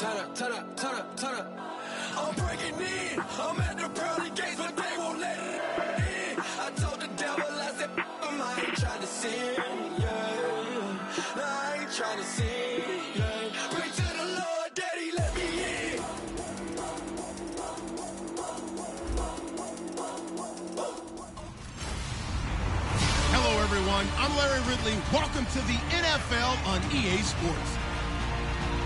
turn up. I'm breaking in. I'm at the pearly gates, but they won't let it in. I told the devil, I said, I ain't trying to sin, yeah. No, I ain't trying to sin, yeah. Pray to the Lord, Daddy, let me in. Hello, everyone. I'm Larry Ridley. Welcome to the NFL on EA Sports.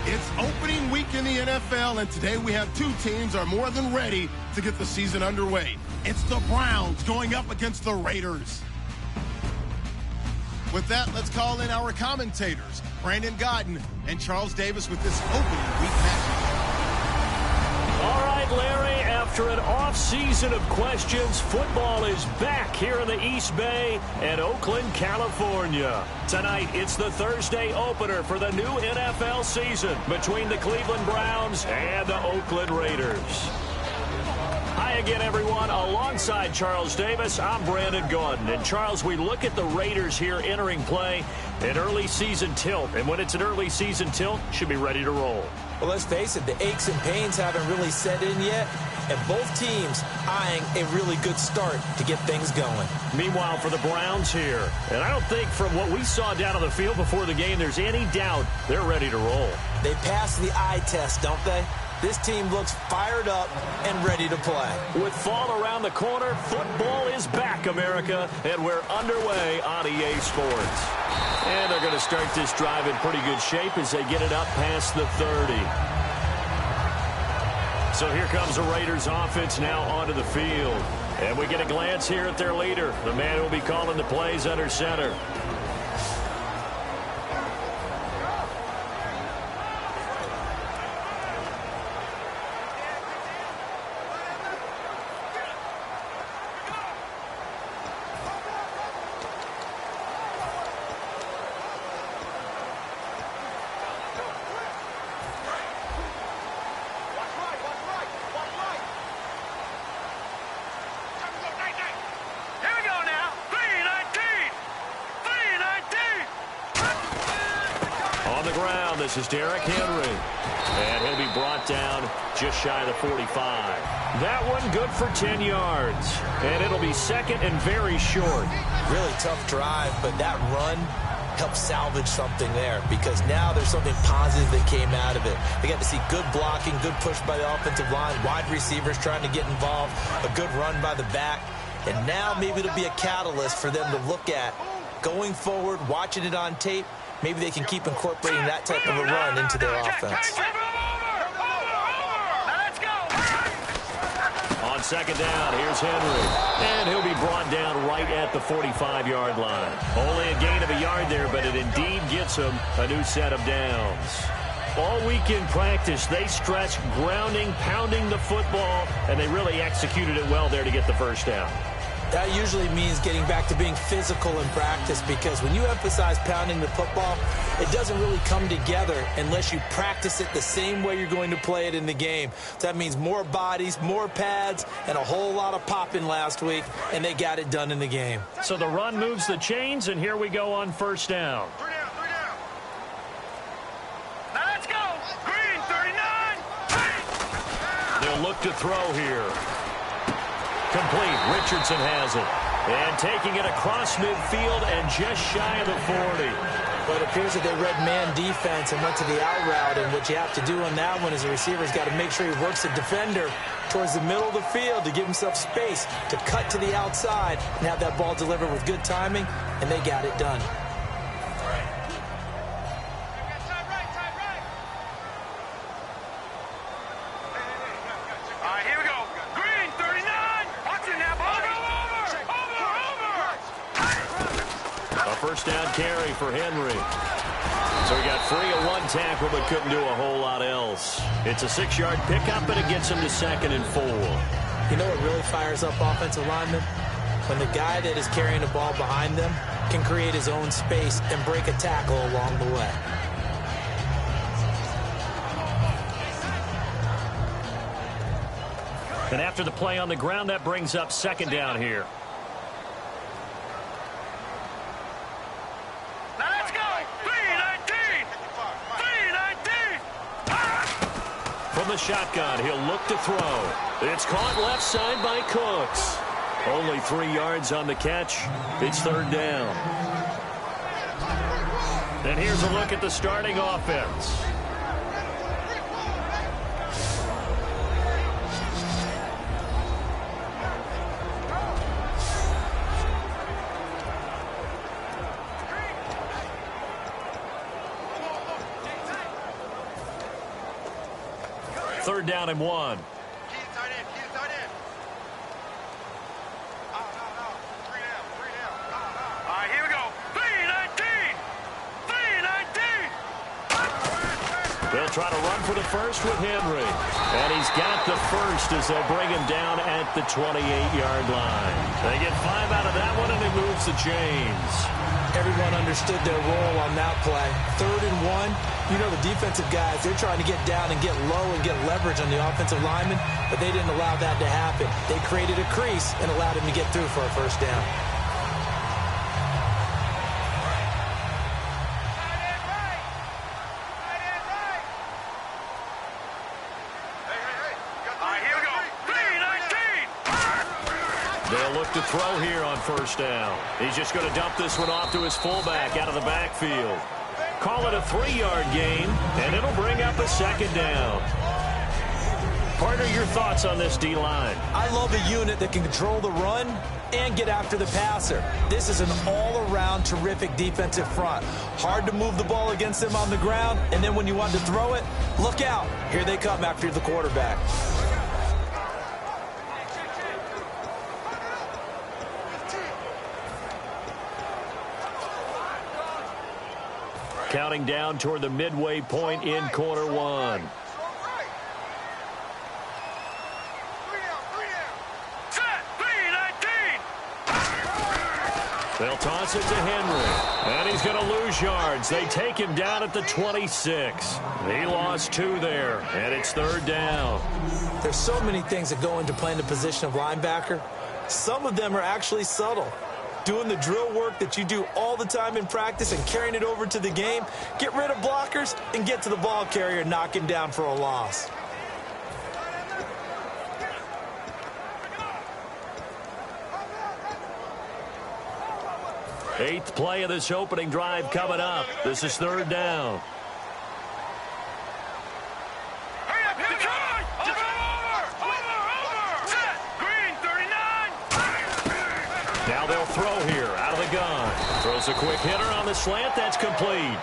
It's opening week in the NFL, and today we have two teams are more than ready to get the season underway. It's the Browns going up against the Raiders. With that, let's call in our commentators, Brandon Godden and Charles Davis, with this opening week matchup. All right, Larry, after an off-season of questions, football is back here in the East Bay and Oakland, California. Tonight, it's the Thursday opener for the new NFL season between the Cleveland Browns and the Oakland Raiders. Hi again, everyone. Alongside Charles Davis, I'm Brandon Gaudin. And Charles, we look at the Raiders here entering play, an early season tilt. And when it's an early season tilt, should be ready to roll. Well, let's face it, the aches and pains haven't really set in yet, and both teams eyeing a really good start to get things going. Meanwhile, for the Browns here, and I don't think from what we saw down on the field before the game, there's any doubt they're ready to roll. They passed the eye test, don't they? This team looks fired up and ready to play. With fall around the corner, football is back, America, and we're underway on EA Sports. And they're going to start this drive in pretty good shape as they get it up past the 30. So here comes the Raiders offense now onto the field. And we get a glance here at their leader, the man who will be calling the plays under center. This is Derrick Henry, and he'll be brought down just shy of the 45. That one good for 10 yards, and it'll be second and very short. Really tough drive, but that run helped salvage something there because now there's something positive that came out of it. They got to see good blocking, good push by the offensive line, wide receivers trying to get involved, a good run by the back, and now maybe it'll be a catalyst for them to look at going forward, watching it on tape. Maybe they can keep incorporating that type of a run into their offense. On second down, here's Henry. And he'll be brought down right at the 45-yard line. Only a gain of a yard there, but it indeed gets him a new set of downs. All week in practice, they stressed grounding, pounding the football, and they really executed it well there to get the first down. That usually means getting back to being physical in practice because when you emphasize pounding the football, it doesn't really come together unless you practice it the same way you're going to play it in the game. So that means more bodies, more pads, and a whole lot of popping last week, and they got it done in the game. So the run moves the chains, and here we go on first down. Now let's go. Green, 39. They'll look to throw here. Complete. Richardson has it. And taking it across midfield and just shy of the 40. But it appears that they read man defense and went to the out route. And what you have to do on that one is the receiver's got to make sure he works the defender towards the middle of the field to give himself space to cut to the outside and have that ball delivered with good timing. And they got it done. First down carry for Henry. So he got free of one tackle but couldn't do a whole lot else. It's a 6-yard pickup, and it gets him to second and 4. You know what really fires up offensive linemen? When the guy that is carrying the ball behind them can create his own space and break a tackle along the way. And after the play on the ground, that brings up second down here. the shotgun. He'll look to throw. It's caught left side by Cooks. Only 3 yards on the catch. It's third down. And here's a look at the starting offense. Third down and 1. All right, here we go. 3-19. They'll try to run for the first with Henry. And he's got the first as they'll bring him down at the 28-yard line. They get 5 out of that one, and he moves the chains. Everyone understood their role on that play. 3rd and 1. You know, the defensive guys, they're trying to get down and get low and get leverage on the offensive lineman, but they didn't allow that to happen. They created a crease and allowed him to get through for a first down. They'll look to throw here on first down. He's just going to dump this one off to his fullback out of the backfield. Call it a 3-yard gain, and it'll bring up a second down. Partner, your thoughts on this D-line? I love a unit that can control the run and get after the passer. This is an all-around terrific defensive front. Hard to move the ball against them on the ground, and then when you want to throw it, look out. Here they come after the quarterback. Counting down toward the midway point in quarter 1. They'll toss it to Henry. And he's going to lose yards. They take him down at the 26. He lost 2 there, and it's third down. There's so many things that go into playing the position of linebacker. Some of them are actually subtle. Doing the drill work that you do all the time in practice and carrying it over to the game. Get rid of blockers and get to the ball carrier and knock him down for a loss. Eighth play of this opening drive coming up. This is third down. Hurry up, here we go! Over! Set! Green, 39! Now they'll throw here out of the gun. Throws a quick hitter on the slant. That's complete.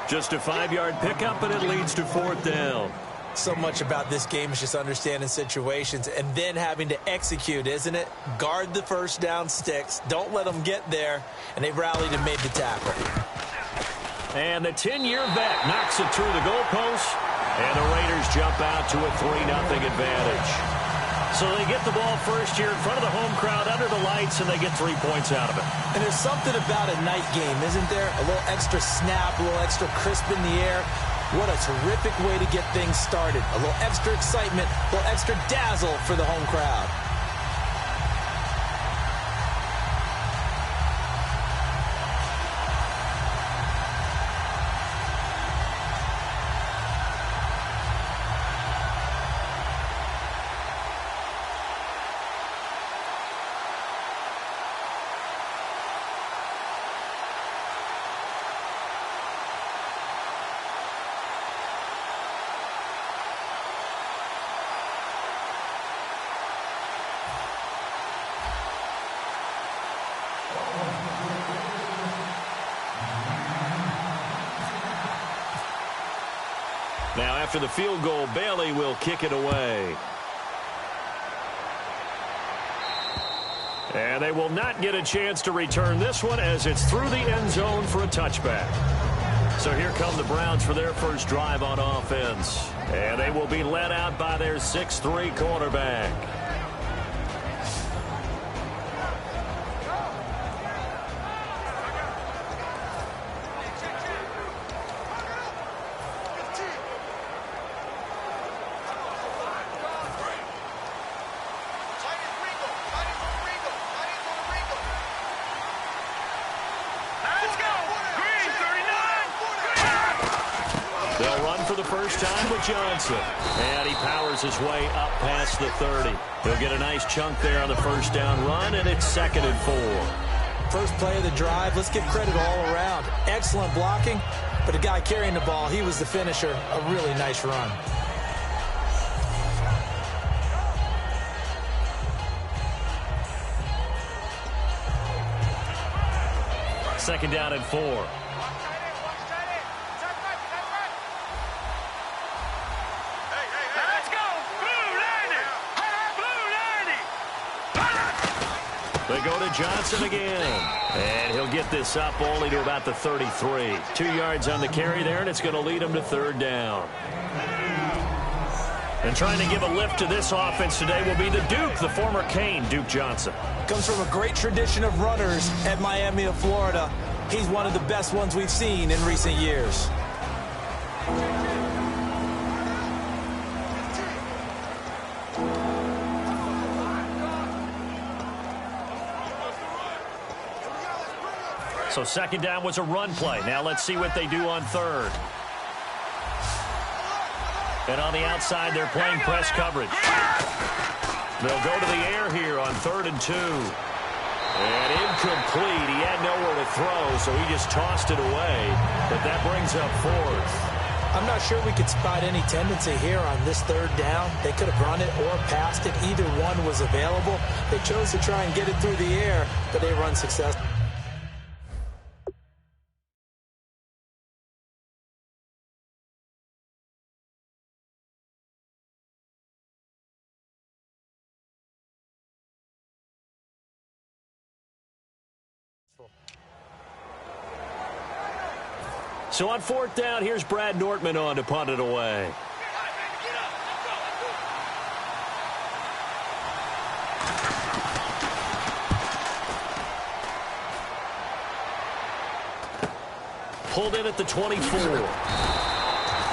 Just a 5-yard pickup, and it leads to fourth down. So much about this game is just understanding situations and then having to execute, isn't it? Guard the first down sticks. Don't let them get there. And they rallied and made the tackle. And the 10-year vet knocks it through the goalpost. And the Raiders jump out to a 3-0 advantage. So they get the ball first here in front of the home crowd under the lights, and they get 3 points out of it. And there's something about a night game, isn't there? A little extra snap, a little extra crisp in the air. What a terrific way to get things started. A little extra excitement, a little extra dazzle for the home crowd. Now, after the field goal, Bailey will kick it away. And they will not get a chance to return this one as it's through the end zone for a touchback. So here come the Browns for their first drive on offense. And they will be led out by their 6'3" quarterback. They'll run for the first time with Johnson. And he powers his way up past the 30. He'll get a nice chunk there on the first down run, and it's 2nd and 4. First play of the drive, let's give credit all around. Excellent blocking, but the guy carrying the ball, he was the finisher. A really nice run. Second down and 4. Let's go! Blue 90! Blue 90! They go to Johnson again. And he'll get this up only to about the 33. 2 yards on the carry there, and it's going to lead him to 3rd down. And trying to give a lift to this offense today will be the Duke, the former Cane, Duke Johnson. Comes from a great tradition of runners at Miami of Florida. He's one of the best ones we've seen in recent years. So 2nd down was a run play. Now let's see what they do on 3rd. And on the outside, they're playing press coverage. They'll go to the air here on 3rd and 2. And incomplete. He had nowhere to throw, so he just tossed it away. But that brings up 4th. I'm not sure we could spot any tendency here on this 3rd down. They could have run it or passed it. Either one was available. They chose to try and get it through the air, but they run successfully. So on 4th down, here's Brad Nortman on to punt it away. Pulled in at the 24.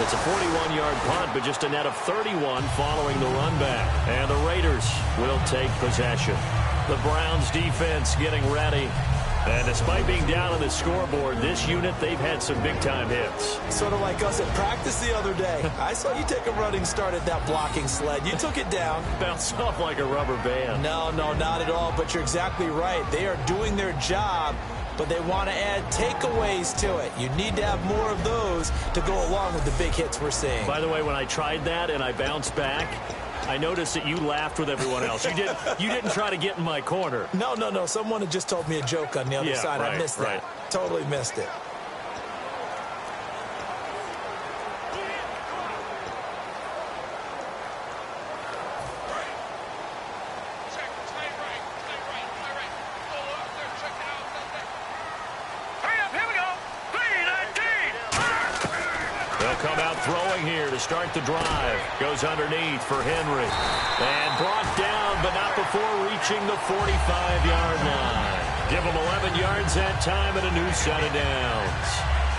It's a 41-yard punt, but just a net of 31 following the run back. And the Raiders will take possession. The Browns defense getting ready. And despite being down on the scoreboard, this unit, they've had some big-time hits. Sort of like us at practice the other day. I saw you take a running start at that blocking sled. You took it down. Bounced off like a rubber band. No, not at all, but you're exactly right. They are doing their job, but they want to add takeaways to it. You need to have more of those to go along with the big hits we're seeing. By the way, when I tried that and I bounced back, I noticed that you laughed with everyone else. You didn't try to get in my corner. No. Someone had just told me a joke on the other side. Right, I missed that. Totally missed it. Come out throwing here to start the drive. Goes underneath for Henry. And brought down, but not before reaching the 45-yard line. Give him 11 yards that time and a new set of downs.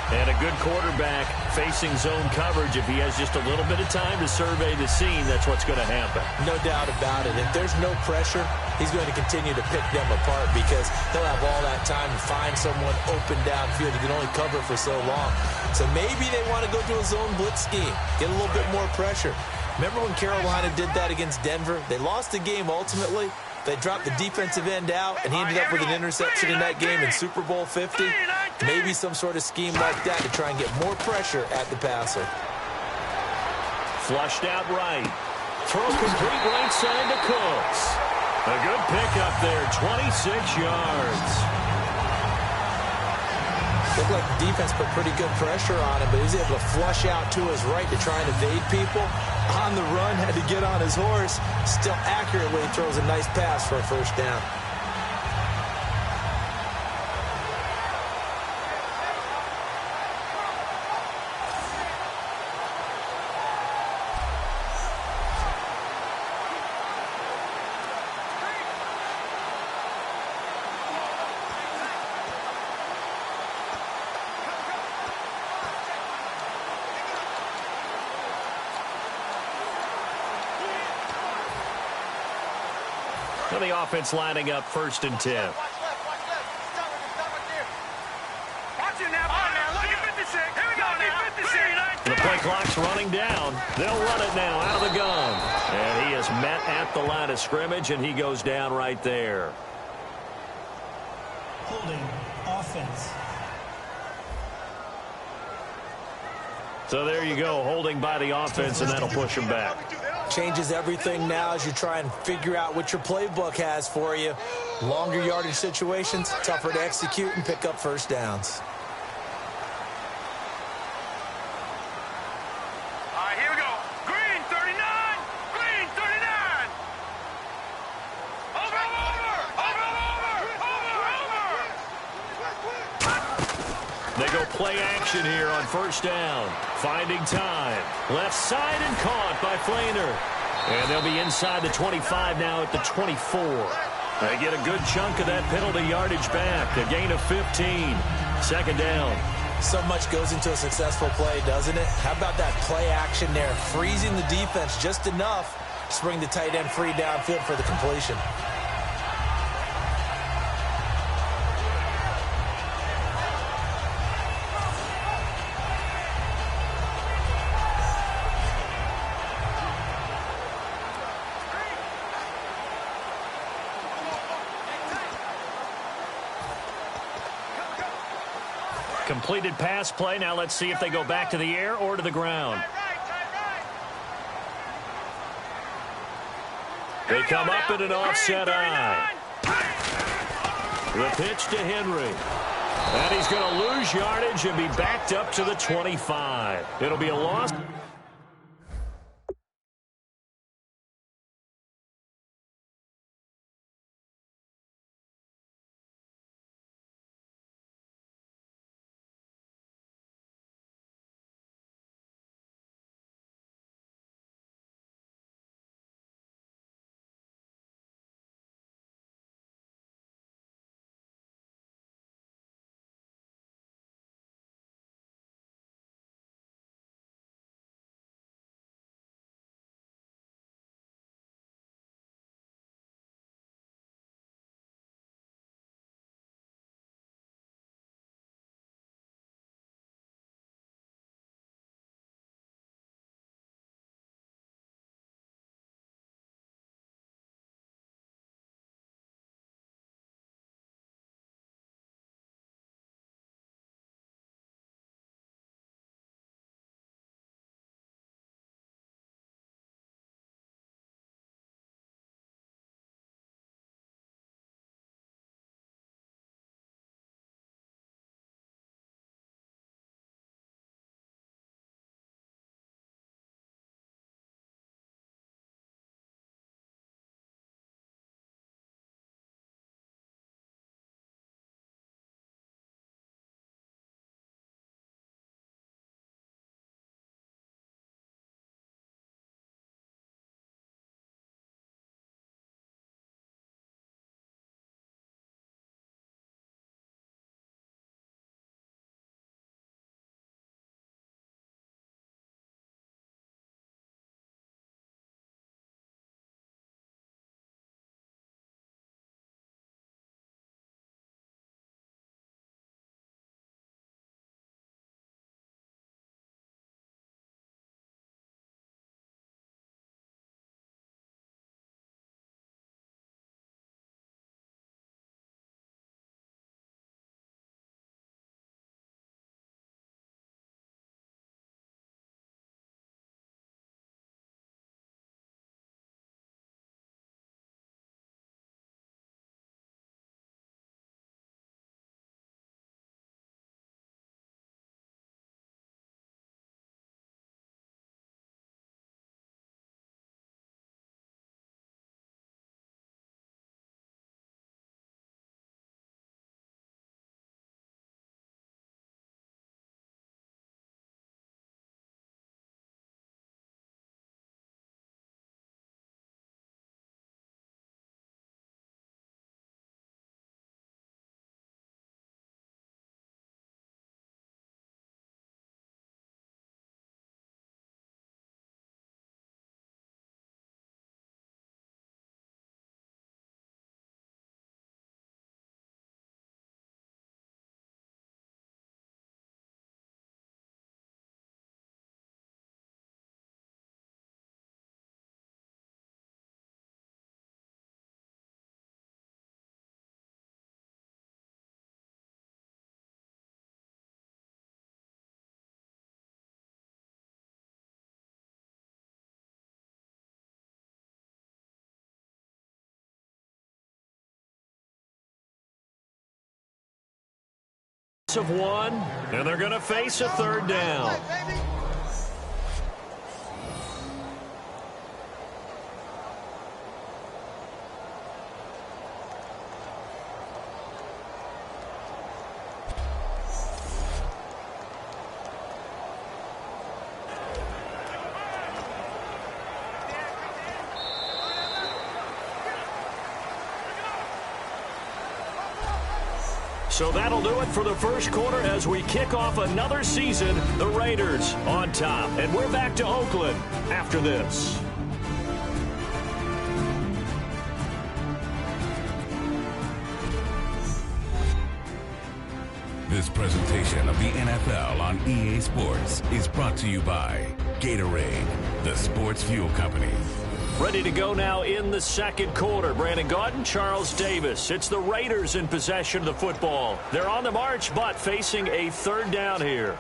And a good quarterback facing zone coverage. If he has just a little bit of time to survey the scene, that's what's going to happen. No doubt about it. If there's no pressure, he's going to continue to pick them apart because he'll have all that time to find someone open downfield. He can only cover for so long. So maybe they want to go to a zone blitz scheme, get a little bit more pressure. Remember when Carolina did that against Denver? They lost the game ultimately. They dropped the defensive end out, and he ended up with an interception in that game in Super Bowl 50. Maybe some sort of scheme like that to try and get more pressure at the passer. Flushed out right. Throw complete right side to Cooks. A good pickup there, 26 yards. Looked like the defense put pretty good pressure on him, but he was able to flush out to his right to try and evade people. On the run, had to get on his horse. Still accurately throws a nice pass for a first down. The offense lining up 1st and 10. Watch it now. Look at 56. Here we go. 56. The play clock's running down. They'll run it now out of the gun. And he is met at the line of scrimmage, and he goes down right there. Holding offense. So there you go, holding by the offense, and that'll push him back. Changes everything now as you try and figure out what your playbook has for you. Longer yardage situations, tougher to execute and pick up first downs. All right, here we go. Green 39. Green 39. Over. They go play action here on first down. Finding time. Left side and caught by Flainer. And they'll be inside the 25 now at the 24. They get a good chunk of that penalty yardage back. A gain of 15. Second down. So much goes into a successful play, doesn't it? How about that play action there? Freezing the defense just enough to bring the tight end free downfield for the completion. Completed pass play. Now let's see if they go back to the air or to the ground. They come up in an offset eye. The pitch to Henry. And he's going to lose yardage and be backed up to the 25. It'll be a loss. of one, and they're going to face a third down. So that'll do it for the first quarter as we kick off another season. The Raiders on top. And we're back to Oakland after this. This presentation of the NFL on EA Sports is brought to you by Gatorade, the sports fuel company. Ready to go now in the second quarter. Brandon Gaudin, Charles Davis. It's the Raiders in possession of the football. They're on the march, but facing a third down here.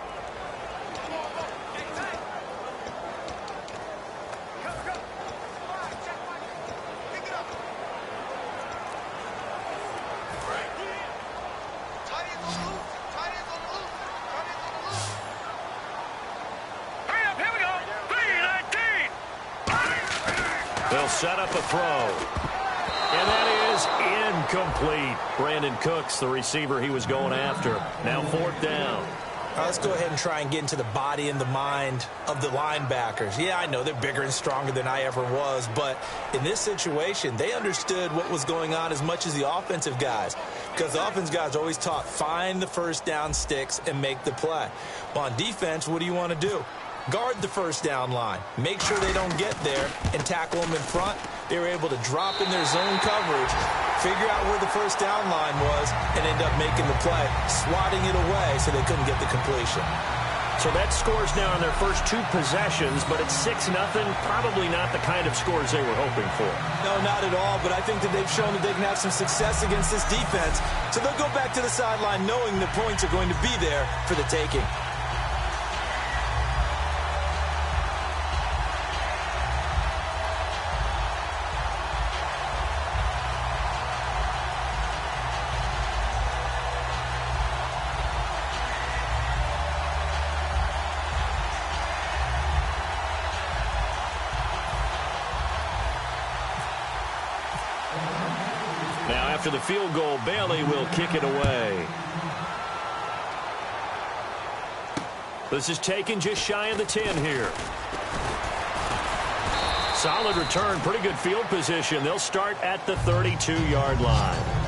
They'll set up a throw. And that is incomplete. Brandon Cooks, the receiver he was going after. Now fourth down. Let's go ahead and try and get into the body and the mind of the linebackers. Yeah, I know they're bigger and stronger than I ever was, but in this situation, they understood what was going on as much as the offensive guys, because the offensive guys are always taught, find the first down sticks and make the play. Well, on defense, what do you want to do? Guard the first down line. Make sure they don't get there and tackle them in front. They were able to drop in their zone coverage, figure out where the first down line was, and end up making the play, swatting it away so they couldn't get the completion. So that scores now on their first two possessions, but it's 6-0. Probably not the kind of scores they were hoping for. No, not at all, but I think that they've shown that they can have some success against this defense. So they'll go back to the sideline knowing the points are going to be there for the taking. Now after the field goal, Bailey will kick it away. This is taken just shy of the 10 here. Solid return, pretty good field position. They'll start at the 32-yard line.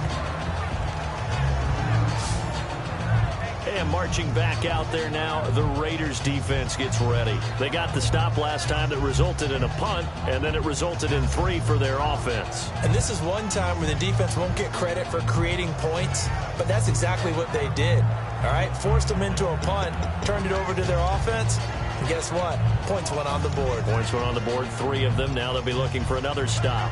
And marching back out there now, the Raiders defense gets ready. They got the stop last time that resulted in a punt, and then it resulted in 3 for their offense. And this is one time where the defense won't get credit for creating points, but that's exactly what they did. All right, forced them into a punt, turned it over to their offense, and guess what? Points went on the board. Points went on the board, 3 of them. Now they'll be looking for another stop.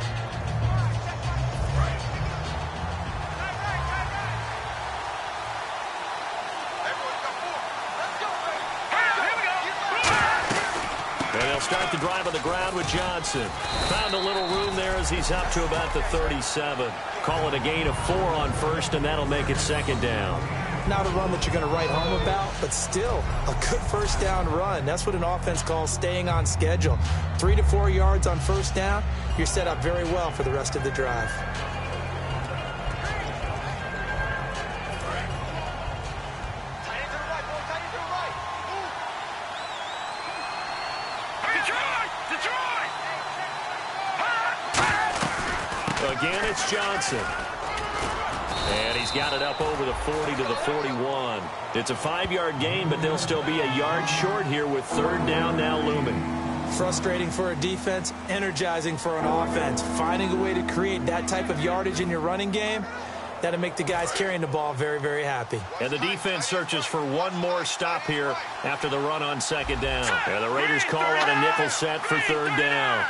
Start the drive on the ground with Johnson. Found a little room there as he's up to about the 37. Call it a gain of 4 on first, and that'll make it second down. Not a run that you're going to write home about, but still a good first down run. That's what an offense calls staying on schedule. 3 to 4 yards on first down, you're set up very well for the rest of the drive. Again, it's Johnson. And he's got it up over the 40 to the 41. It's a 5-yard gain, but they'll still be a yard short here with third down now looming. Frustrating for a defense, energizing for an offense. Finding a way to create that type of yardage in your running game, that'll make the guys carrying the ball very, very happy. And the defense searches for one more stop here after the run on second down. And the Raiders call on a nickel set for third down.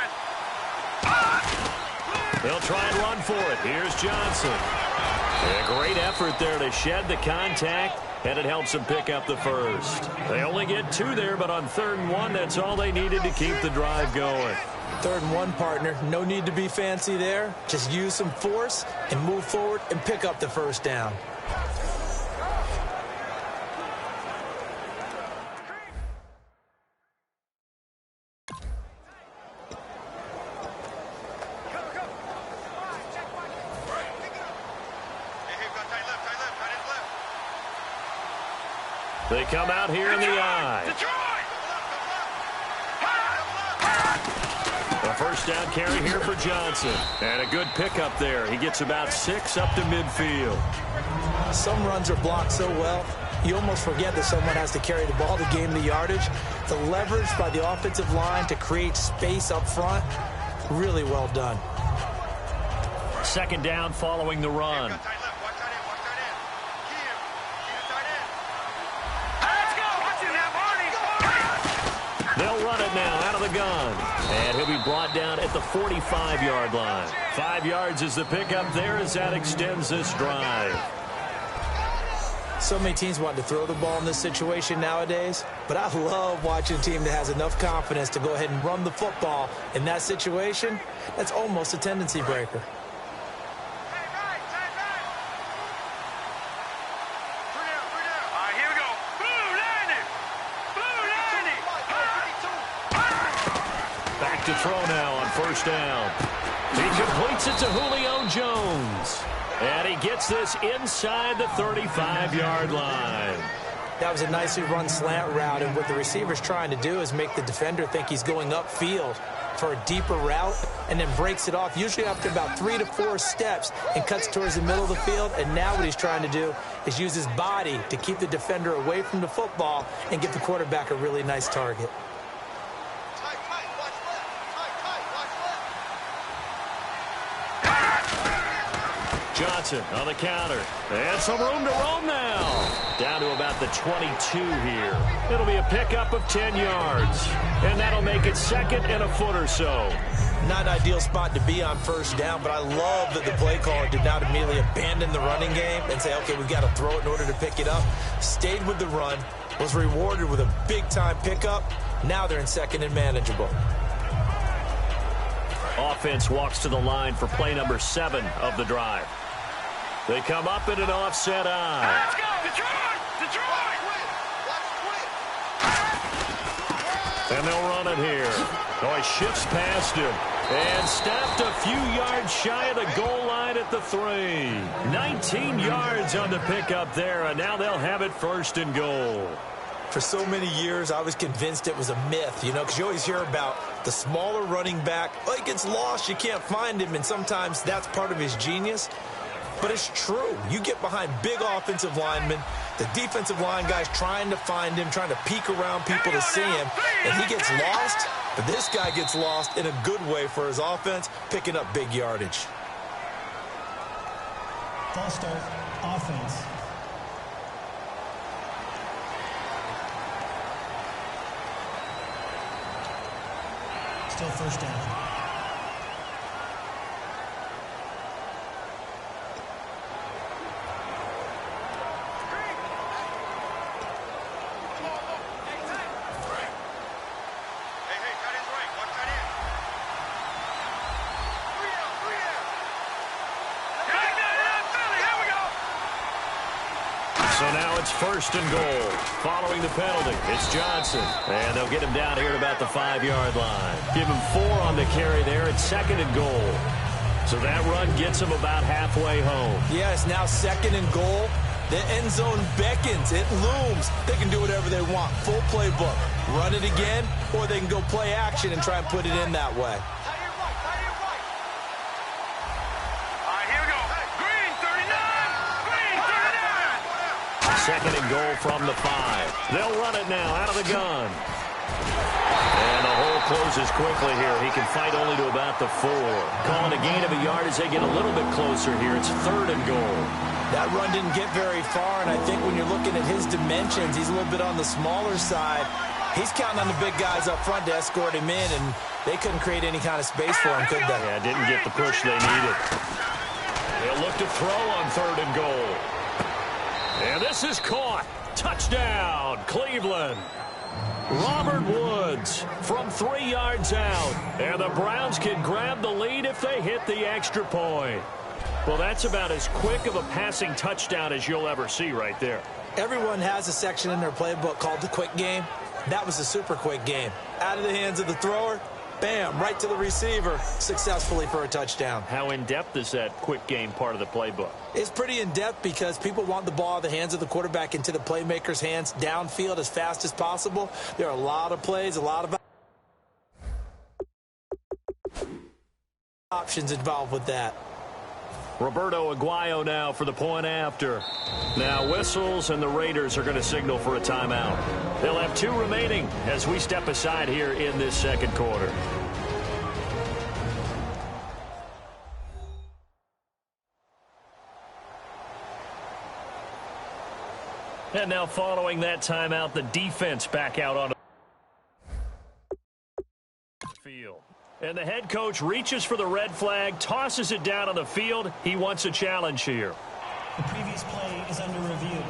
They'll try and run for it. Here's Johnson. And a great effort there to shed the contact, and it helps them pick up the first. They only get 2 there, but on 3rd and 1, that's all they needed to keep the drive going. 3rd and 1, partner. No need to be fancy there. Just use some force and move forward and pick up the first down. They come out here in the I. A first down carry here for Johnson. And a good pickup there. He gets about 6 up to midfield. Some runs are blocked so well, you almost forget that someone has to carry the ball to gain the yardage. The leverage by the offensive line to create space up front, really well done. Second down following the run. They'll run it now out of the gun. And he'll be brought down at the 45-yard line. 5 yards is the pickup there as that extends this drive. So many teams want to throw the ball in this situation nowadays, but I love watching a team that has enough confidence to go ahead and run the football. In that situation, that's almost a tendency breaker. To throw now on first down. He completes it to Julio Jones. And he gets this inside the 35-yard line. That was a nicely run slant route, and what the receiver's trying to do is make the defender think he's going upfield for a deeper route and then breaks it off, usually after about 3 to 4 steps, and cuts towards the middle of the field. And now what he's trying to do is use his body to keep the defender away from the football and give the quarterback a really nice target. Johnson on the counter. And some room to roam now. Down to about the 22 here. It'll be a pickup of 10 yards. And that'll make it second and a foot or so. Not an ideal spot to be on first down, but I love that the play caller did not immediately abandon the running game and say, okay, we've got to throw it in order to pick it up. Stayed with the run, was rewarded with a big-time pickup. Now they're in second and manageable. Offense walks to the line for play number 7 of the drive. They come up in an offset I. Let's go, Detroit! Detroit! And they'll run it here. Oh, he shifts past him. And stopped a few yards shy of the goal line at the 3. 19 yards on the pickup there, and now they'll have it first and goal. For so many years, I was convinced it was a myth, you know, because you always hear about the smaller running back. Oh, he gets lost, you can't find him, and sometimes that's part of his genius. But it's true. You get behind big offensive linemen, the defensive line guys trying to find him, trying to peek around people to see him, and he gets lost. But this guy gets lost in a good way for his offense, picking up big yardage. False start, offense. Still first down. So now it's first and goal. Following the penalty, it's Johnson. And they'll get him down here at about the 5-yard line. Give him 4 on the carry there at second and goal. So that run gets him about halfway home. Yes, now second and goal. The end zone beckons. It looms. They can do whatever they want. Full playbook. Run it again, or they can go play action and try and put it in that way. Second and goal from the 5. They'll run it now out of the gun. And the hole closes quickly here. He can fight only to about the 4. Calling a gain of a yard as they get a little bit closer here. It's third and goal. That run didn't get very far, and I think when you're looking at his dimensions, he's a little bit on the smaller side. He's counting on the big guys up front to escort him in, and they couldn't create any kind of space for him, could they? Yeah, didn't get the push they needed. They'll look to throw on third and goal. And this is caught. Touchdown, Cleveland. Robert Woods from 3 yards out. And the Browns can grab the lead if they hit the extra point. Well, that's about as quick of a passing touchdown as you'll ever see right there. Everyone has a section in their playbook called the quick game. That was a super quick game. Out of the hands of the thrower, bam, right to the receiver, successfully for a touchdown. How in-depth is that quick game part of the playbook? It's pretty in-depth because people want the ball out of the hands of the quarterback into the playmaker's hands downfield as fast as possible. There are a lot of plays, a lot of options involved with that. Roberto Aguayo now for the point after. Now whistles, and the Raiders are going to signal for a timeout. They'll have 2 remaining as we step aside here in this second quarter. And now following that timeout, the defense back out on the field. And the head coach reaches for the red flag, tosses it down on the field. He wants a challenge here. The previous play is under review.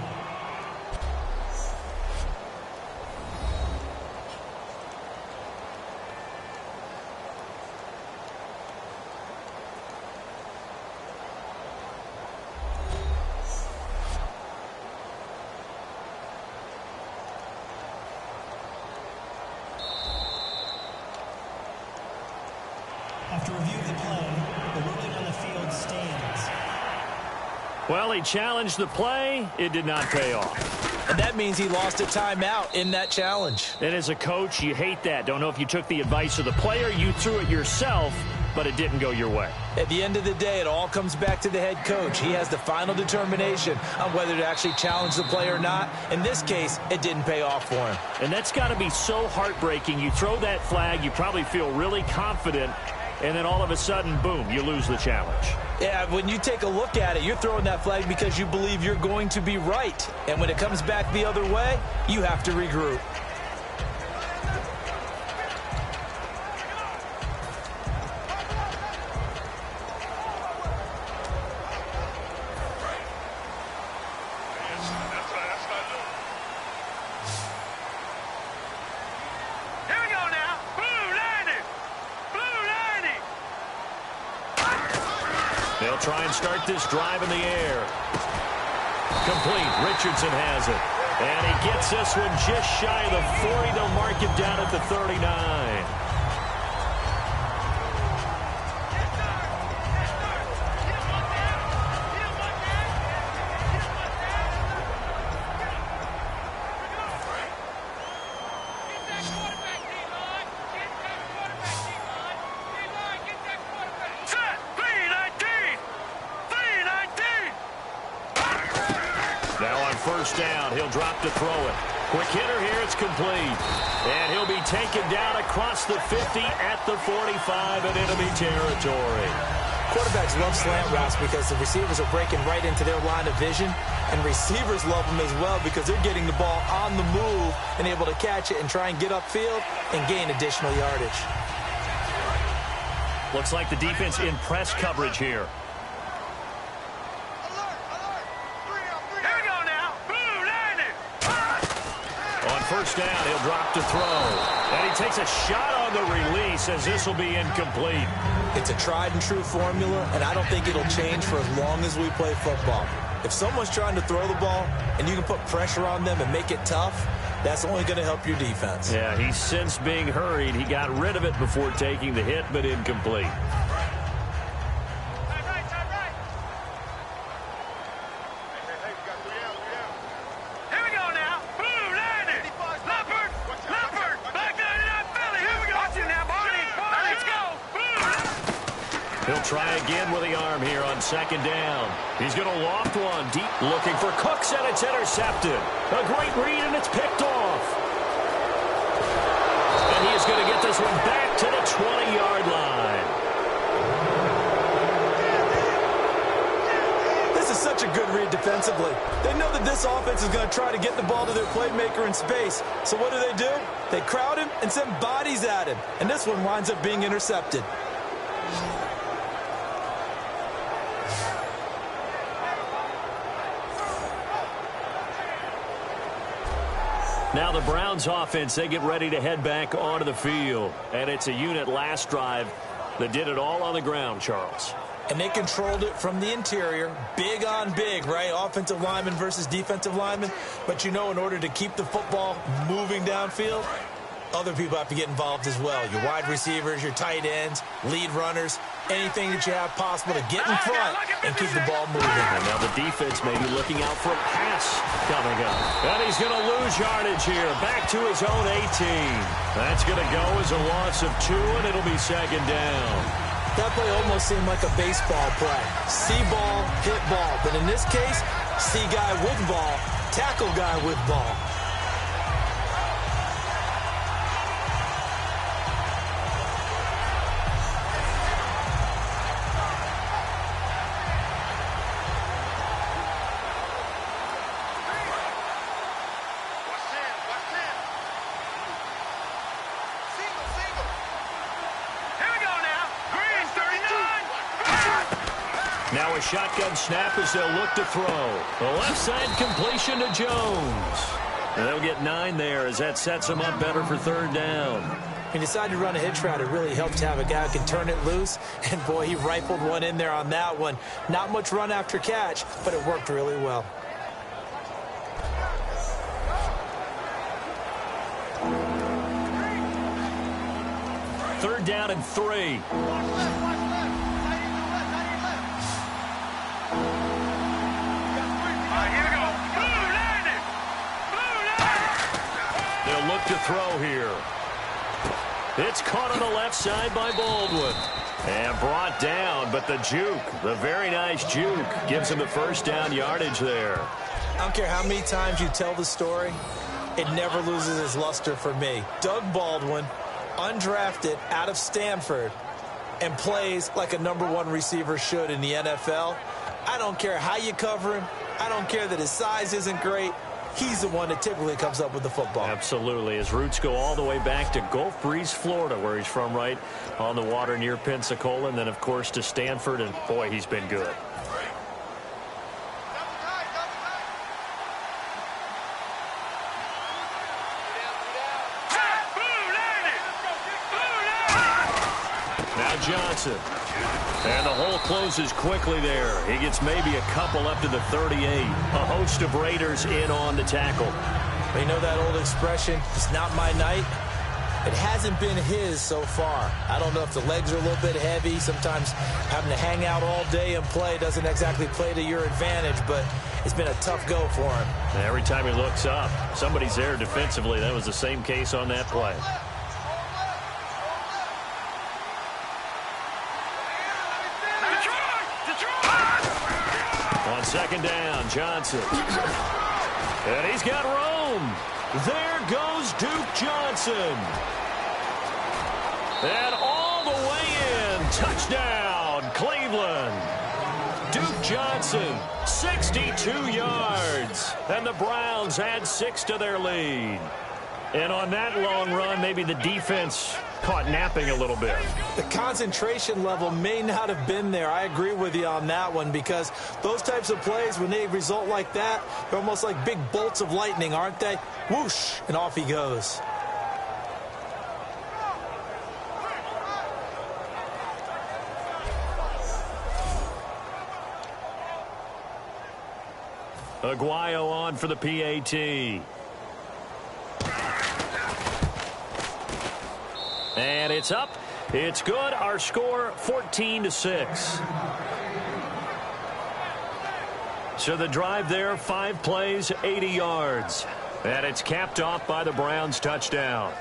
After review of the play, the ruling on the field stands. Well, he challenged the play. It did not pay off. And that means he lost a timeout in that challenge. And as a coach, you hate that. Don't know if you took the advice of the player, you threw it yourself, but it didn't go your way. At the end of the day, it all comes back to the head coach. He has the final determination on whether to actually challenge the play or not. In this case, it didn't pay off for him. And that's got to be so heartbreaking. You throw that flag, you probably feel really confident, and then all of a sudden, boom, you lose the challenge. Yeah, when you take a look at it, you're throwing that flag because you believe you're going to be right. And when it comes back the other way, you have to regroup. They'll try and start this drive in the air. Complete. Richardson has it. And he gets this one just shy of the 40. They'll mark him down at the 39. First down, he'll drop to throw it. Quick hitter here, it's complete. And he'll be taken down across the 50 at the 45 in enemy territory. Quarterbacks love slant routes because the receivers are breaking right into their line of vision, and receivers love them as well because they're getting the ball on the move and able to catch it and try and get upfield and gain additional yardage. Looks like the defense in press coverage here. First down, he'll drop to throw. And he takes a shot on the release as this will be incomplete. It's a tried and true formula, and I don't think it'll change for as long as we play football. If someone's trying to throw the ball and you can put pressure on them and make it tough, that's only going to help your defense. Yeah, he's since being hurried. He got rid of it before taking the hit, but incomplete. He'll try again with the arm here on second down. He's going to loft one deep, looking for Cooks, and it's intercepted. A great read, and it's picked off. And he is going to get this one back to the 20-yard line. This is such a good read defensively. They know that this offense is going to try to get the ball to their playmaker in space. So what do? They crowd him and send bodies at him. And this one winds up being intercepted. Now the Browns offense, they get ready to head back onto the field. And it's a unit last drive that did it all on the ground, Charles. And they controlled it from the interior, big on big, right? Offensive lineman versus defensive lineman. But, you know, in order to keep the football moving downfield, other people have to get involved as well. Your wide receivers, your tight ends, lead runners, anything that you have possible to get in front and keep the ball moving. And now the defense may be looking out for a pass coming up. And he's going to lose yardage here. Back to his own 18. That's going to go as a loss of 2, and it'll be second down. That play almost seemed like a baseball play. See ball, hit ball. But in this case, see guy with ball, tackle guy with ball. Now a shotgun snap as they'll look to throw. The left side completion to Jones. And they'll get 9 there as that sets them up better for third down. He decided to run a hitch route. It really helped to have a guy who can turn it loose. And, boy, he rifled one in there on that one. Not much run after catch, but it worked really well. Third down and 3. They'll look to throw here. It's caught on the left side by Baldwin. And brought down, but the juke, the very nice juke, gives him the first down yardage there. I don't care how many times you tell the story, it never loses its luster for me. Doug Baldwin, undrafted out of Stanford, and plays like a #1 receiver should in the NFL. I don't care how you cover him. I don't care that his size isn't great. He's the one that typically comes up with the football. Absolutely. His roots go all the way back to Gulf Breeze, Florida, where he's from, right on the water near Pensacola, and then, of course, to Stanford, and, boy, he's been good. Now Johnson. And the hole closes quickly there. He gets maybe a couple up to the 38. A host of Raiders in on the tackle. You know that old expression, it's not my night? It hasn't been his so far. I don't know if the legs are a little bit heavy. Sometimes having to hang out all day and play doesn't exactly play to your advantage, but it's been a tough go for him. And every time he looks up, somebody's there defensively. That was the same case on that play. On second down, Johnson. And he's got room. There goes Duke Johnson. And all the way in. Touchdown, Cleveland. Duke Johnson, 62 yards. And the Browns add 6 to their lead. And on that long run, maybe the defense caught napping a little bit. The concentration level may not have been there. I agree with you on that one, because those types of plays, when they result like that, they're almost like big bolts of lightning, aren't they? Whoosh, and off he goes. Aguayo on for the PAT. And it's up. It's good. Our score, 14-6. So the drive there, 5 plays, 80 yards. And it's capped off by the Browns' touchdown.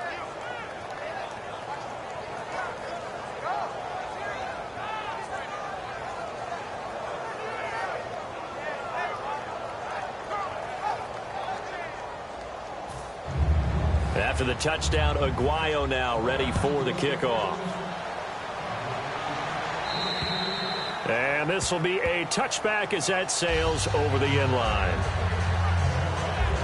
After the touchdown, Aguayo now ready for the kickoff. And this will be a touchback as that sails over the end line.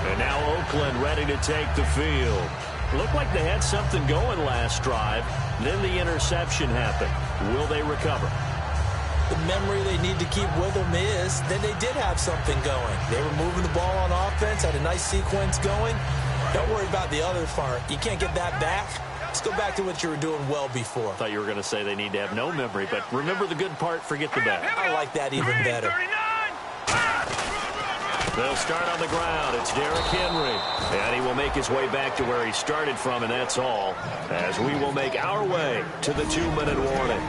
And now Oakland ready to take the field. Looked like they had something going last drive. Then the interception happened. Will they recover? The memory they need to keep with them is that they did have something going. They were moving the ball on offense, had a nice sequence going. Don't worry about the other part. You can't get that back. Let's go back to what you were doing well before. I thought you were going to say they need to have no memory, but remember the good part, forget the bad. I like that even better. They'll start on the ground. It's Derrick Henry. And he will make his way back to where he started from, and that's all, as we will make our way to the 2-minute warning.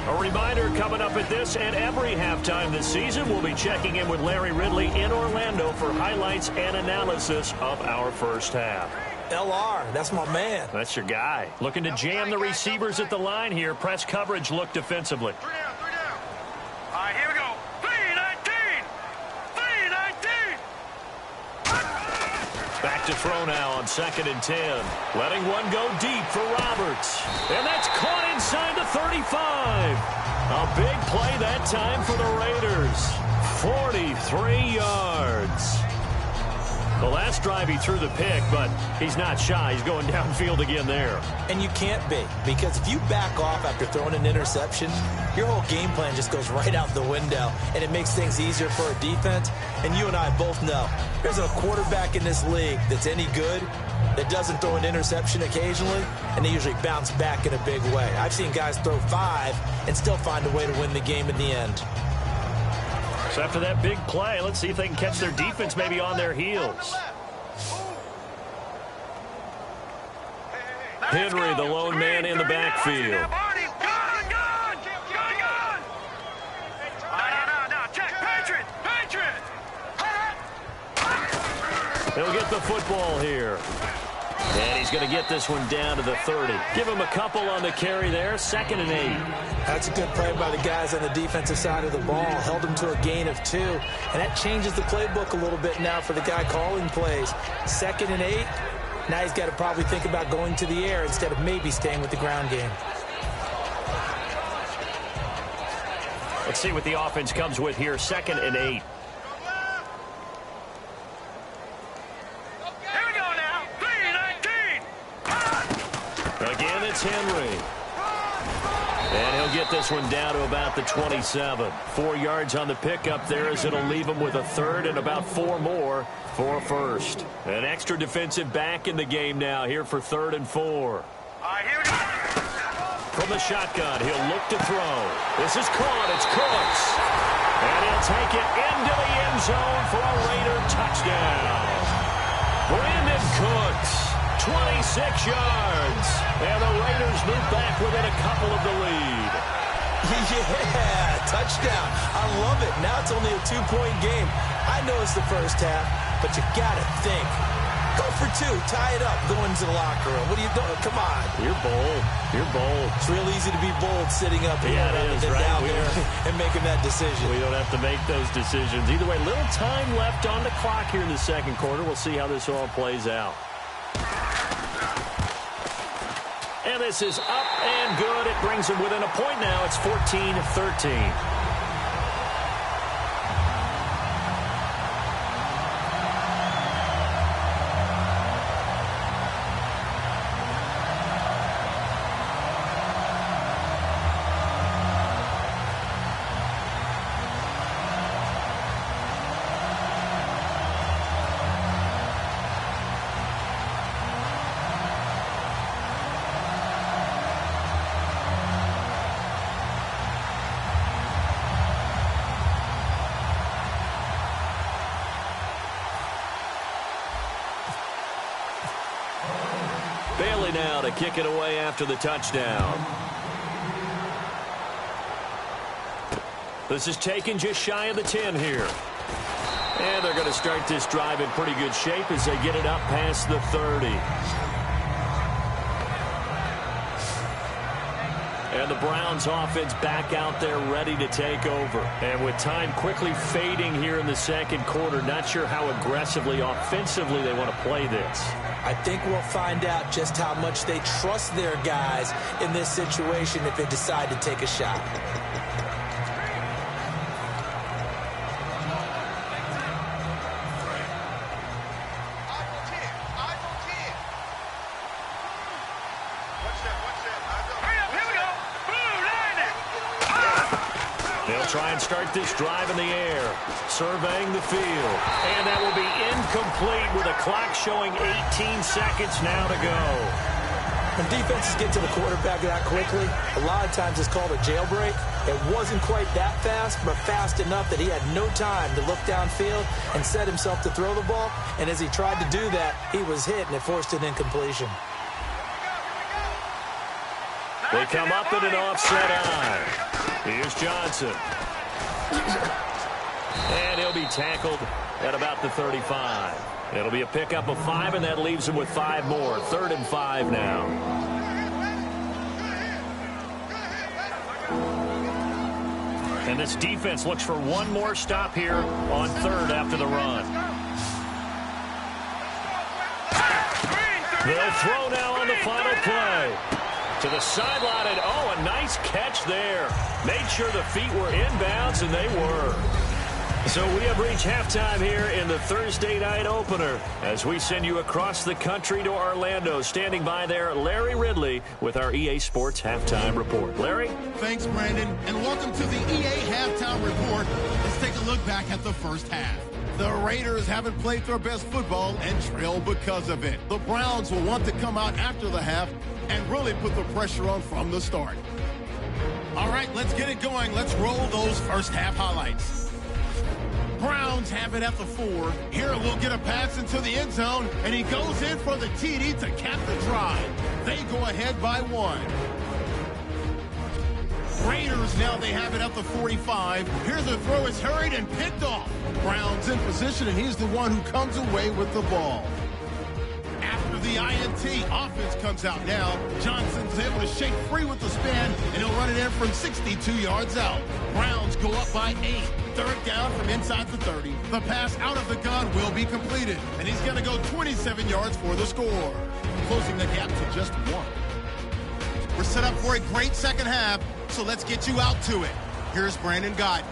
A reminder coming up at this and every halftime this season, we'll be checking in with Larry Ridley in Orlando for highlights and analysis of our first half. LR, that's my man. That's your guy. Looking to jam the receivers at the line here. Press coverage look defensively. 3 down, 3 down. All right, here we go. 3-19. 3-19. Back to throw now on 2nd and 10. Letting one go deep for Roberts. And that's caught inside the 35. A big play that time for the Raiders. 43 yards. The last drive he threw the pick, but he's not shy. He's going downfield again there. And you can't be, because if you back off after throwing an interception, your whole game plan just goes right out the window, and it makes things easier for a defense. And you and I both know there's a quarterback in this league that's any good that doesn't throw an interception occasionally, and they usually bounce back in a big way. I've seen guys throw 5 and still find a way to win the game in the end. So after that big play, let's see if they can catch their defense maybe on their heels. Henry, the lone man in the backfield. He'll get the football here. And he's going to get this one down to the 30. Give him a couple on the carry there. 2nd and 8. That's a good play by the guys on the defensive side of the ball. Held him to a gain of 2. And that changes the playbook a little bit now for the guy calling plays. 2nd and 8. Now he's got to probably think about going to the air instead of maybe staying with the ground game. Let's see what the offense comes with here. 2nd and 8. Again, it's Henry. And he'll get this one down to about the 27. 4 yards on the pickup there, as it'll leave him with a 3rd and about 4 more for a 1st. An extra defensive back in the game now here for 3rd and 4. All right, here we go. From the shotgun, he'll look to throw. This is caught. It's Cooks. And he'll take it into the end zone for a Raider touchdown. Brandon Cooks. 26 yards. And the Raiders move back within a couple of the lead. Yeah, touchdown. I love it. Now it's only a 2-point game. I know it's the first half, but you got to think. Go for 2. Tie it up. Go into the locker room. What are you doing? Come on. You're bold. You're bold. It's real easy to be bold sitting up here rather than down there and making that decision. We don't have to make those decisions. Either way, little time left on the clock here in the 2nd quarter. We'll see how this all plays out. And this is up and good. It brings them within a point now. It's 14-13. Bailey now to kick it away after the touchdown. This is taken just shy of the 10 here. And they're going to start this drive in pretty good shape as they get it up past the 30. And the Browns offense back out there ready to take over. And with time quickly fading here in the 2nd quarter, not sure how aggressively, offensively they want to play this. I think we'll find out just how much they trust their guys in this situation if they decide to take a shot. Try and start this drive in the air, surveying the field. And that will be incomplete with a clock showing 18 seconds now to go. When defenses get to the quarterback that quickly, a lot of times it's called a jailbreak. It wasn't quite that fast, but fast enough that he had no time to look downfield and set himself to throw the ball. And as he tried to do that, he was hit, and it forced an incompletion. They come up in an offset eye. Here's Johnson. And he'll be tackled at about the 35. It'll be a pickup of 5, and that leaves him with 5 more. 3rd and 5 now. And this defense looks for one more stop here on 3rd after the run. They'll throw now on the final play. To the sideline, and oh, a nice catch there. Made sure the feet were inbounds, and they were. So we have reached halftime here in the Thursday night opener as we send you across the country to Orlando. Standing by there, Larry Ridley with our EA Sports Halftime Report. Larry? Thanks, Brandon, and welcome to the EA Halftime Report. Let's take a look back at the first half. The Raiders haven't played their best football and trail because of it. The Browns will want to come out after the half and really put the pressure on from the start. All right, let's get it going. Let's roll those first half highlights. Browns have it at the 4. Here we'll get a pass into the end zone, and he goes in for the TD to cap the drive. They go ahead by 1. Raiders now they have it at the 45. Here's a throw. It's hurried and picked off. Browns in position, and he's the one who comes away with the ball. After the INT, offense comes out now. Johnson's able to shake free with the spin, and he'll run it in from 62 yards out. Browns go up by 8. 3rd down from inside the 30. The pass out of the gun will be completed, and he's going to go 27 yards for the score, closing the gap to just 1. We're set up for a great second half, so let's get you out to it. Here's Brandon Gott.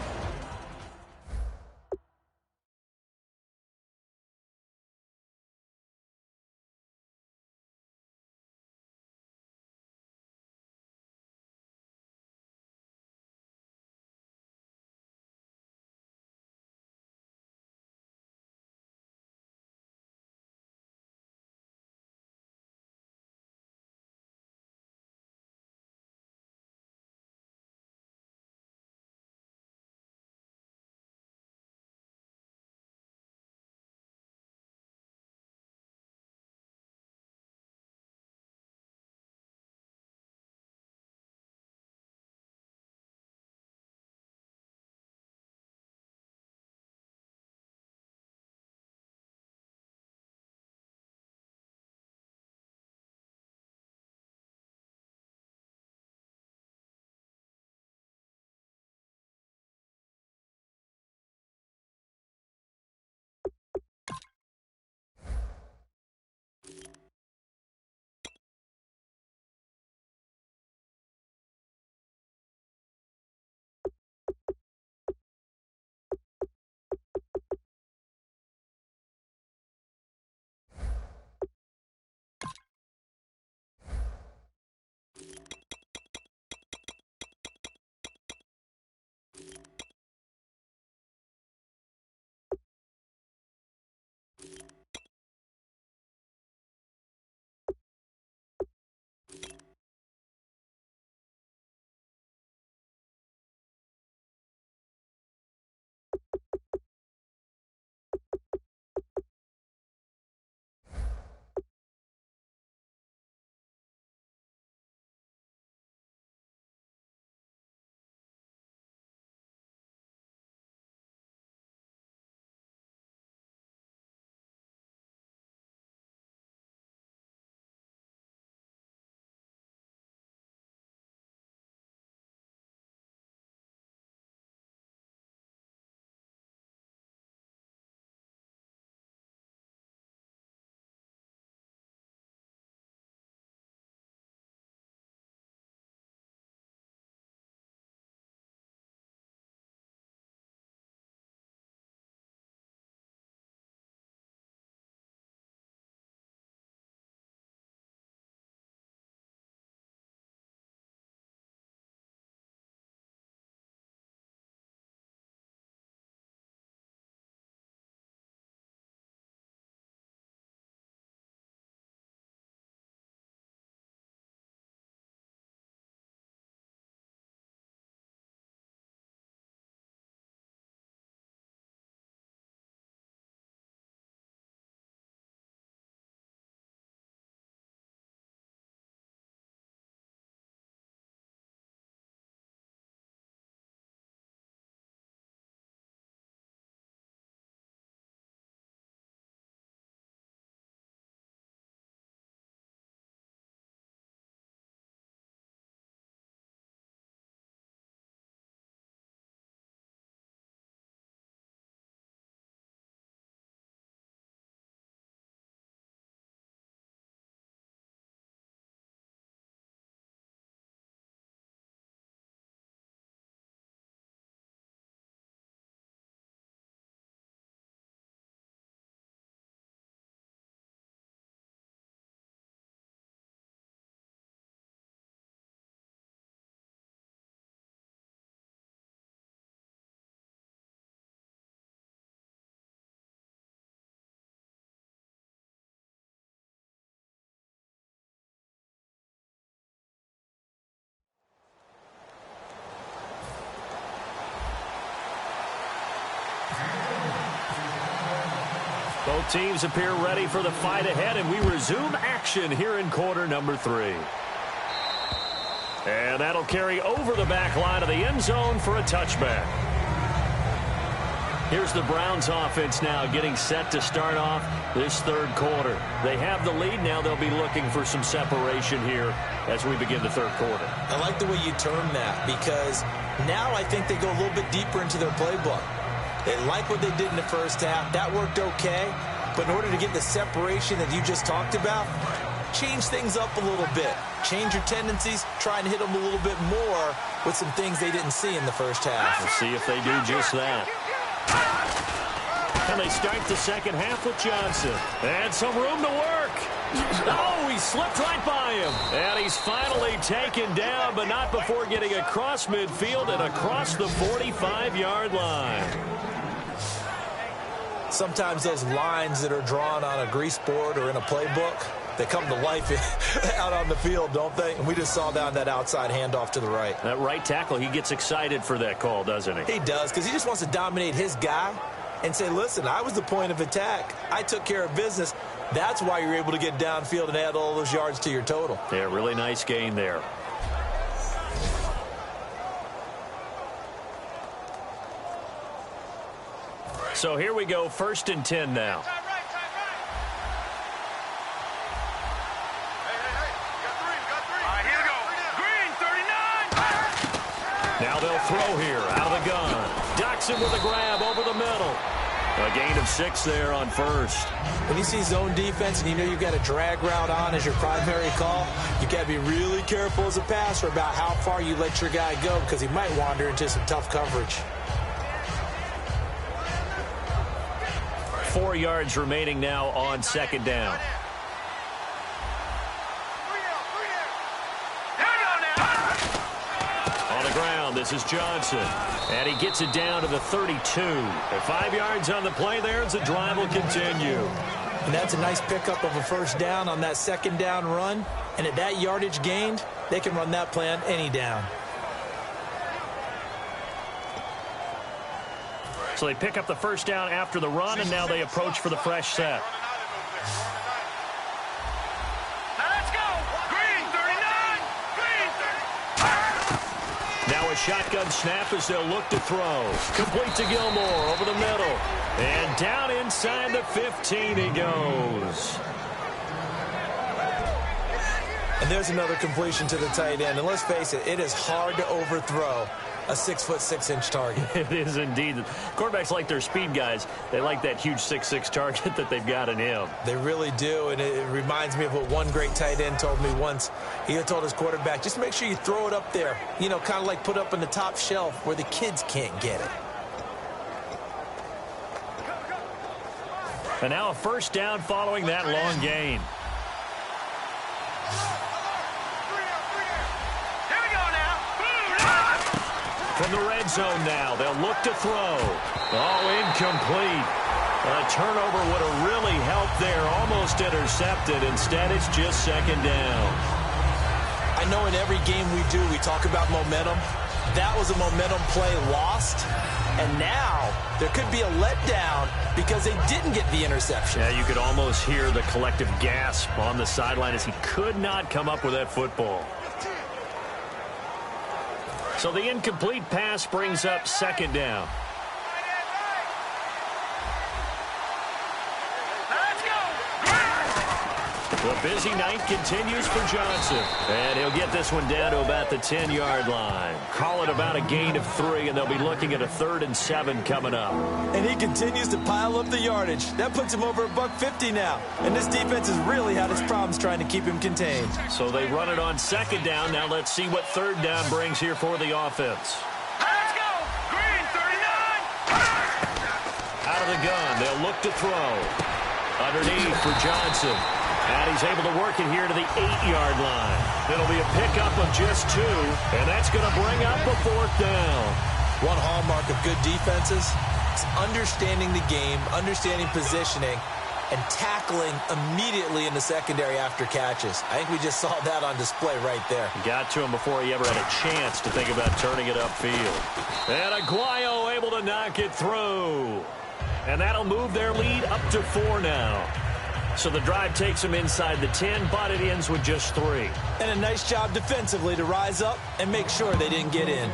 Both teams appear ready for the fight ahead, and we resume action here in quarter number 3. And that'll carry over the back line of the end zone for a touchback. Here's the Browns offense now getting set to start off this third quarter. They have the lead. Now they'll be looking for some separation here as we begin the third quarter. I like the way you term that, because now I think they go a little bit deeper into their playbook. They like what they did in the first half. That worked okay. But in order to get the separation that you just talked about, change things up a little bit. Change your tendencies. Try and hit them a little bit more with some things they didn't see in the first half. We'll see if they do just that. And they start the second half with Johnson. And some room to work. Oh, he slipped right by him. And he's finally taken down, but not before getting across midfield and across the 45-yard line. Sometimes those lines that are drawn on a grease board or in a playbook, they come to life out on the field, don't they? And we just saw down that outside handoff to the right. That right tackle, he gets excited for that call, doesn't he? He does, because he just wants to dominate his guy and say, listen, I was the point of attack. I took care of business. That's why you're able to get downfield and add all those yards to your total. Yeah, really nice gain there. So here we go, 1st and 10 now. Now they'll throw here out of the gun. Doxson with a grab over the middle. A gain of 6 there on first. When you see zone defense and you know you've got a drag route on as your primary call, you got to be really careful as a passer about how far you let your guy go, because he might wander into some tough coverage. 4 yards remaining now on 2nd down. On the ground, this is Johnson. And he gets it down to the 32. And 5 yards on the play there as the drive will continue. And that's a nice pickup of a first down on that 2nd down run. And at that yardage gained, they can run that play on any down. So they pick up the first down after the run, and now they approach for the fresh set. Let's go! Green 39! Green 30! Now a shotgun snap as they'll look to throw. Complete to Gilmore over the middle. And down inside the 15 he goes. And there's another completion to the tight end. And let's face it, it is hard to overthrow a 6'6" target. It is indeed. Quarterbacks like their speed guys. They like that huge 6'6" target that they've got in him. They really do, and it reminds me of what one great tight end told me once. He had told his quarterback, just make sure you throw it up there. You know, kind of like put up on the top shelf where the kids can't get it. And now a first down following that long gain. From the red zone now, they'll look to throw. Oh, incomplete. A turnover would have really helped there, almost intercepted. Instead, it's just 2nd down. I know in every game we do, we talk about momentum. That was a momentum play lost. And now there could be a letdown because they didn't get the interception. Yeah, you could almost hear the collective gasp on the sideline as he could not come up with that football. So the incomplete pass brings up 2nd down. The busy night continues for Johnson. And he'll get this one down to about the 10-yard line. Call it about a gain of 3, and they'll be looking at a 3rd and 7 coming up. And he continues to pile up the yardage. That puts him over $150 now. And this defense has really had its problems trying to keep him contained. So they run it on 2nd down. Now let's see what 3rd down brings here for the offense. Let's go! Green 39! Out of the gun, they'll look to throw. Underneath for Johnson. And he's able to work it here to the 8-yard line. It'll be a pickup of just 2, and that's going to bring up a 4th down. One hallmark of good defenses is understanding the game, understanding positioning, and tackling immediately in the secondary after catches. I think we just saw that on display right there. Got to him before he ever had a chance to think about turning it upfield. And Aguayo able to knock it through. And that'll move their lead up to 4 now. So the drive takes them inside the 10, but it ends with just 3. And a nice job defensively to rise up and make sure they didn't get in.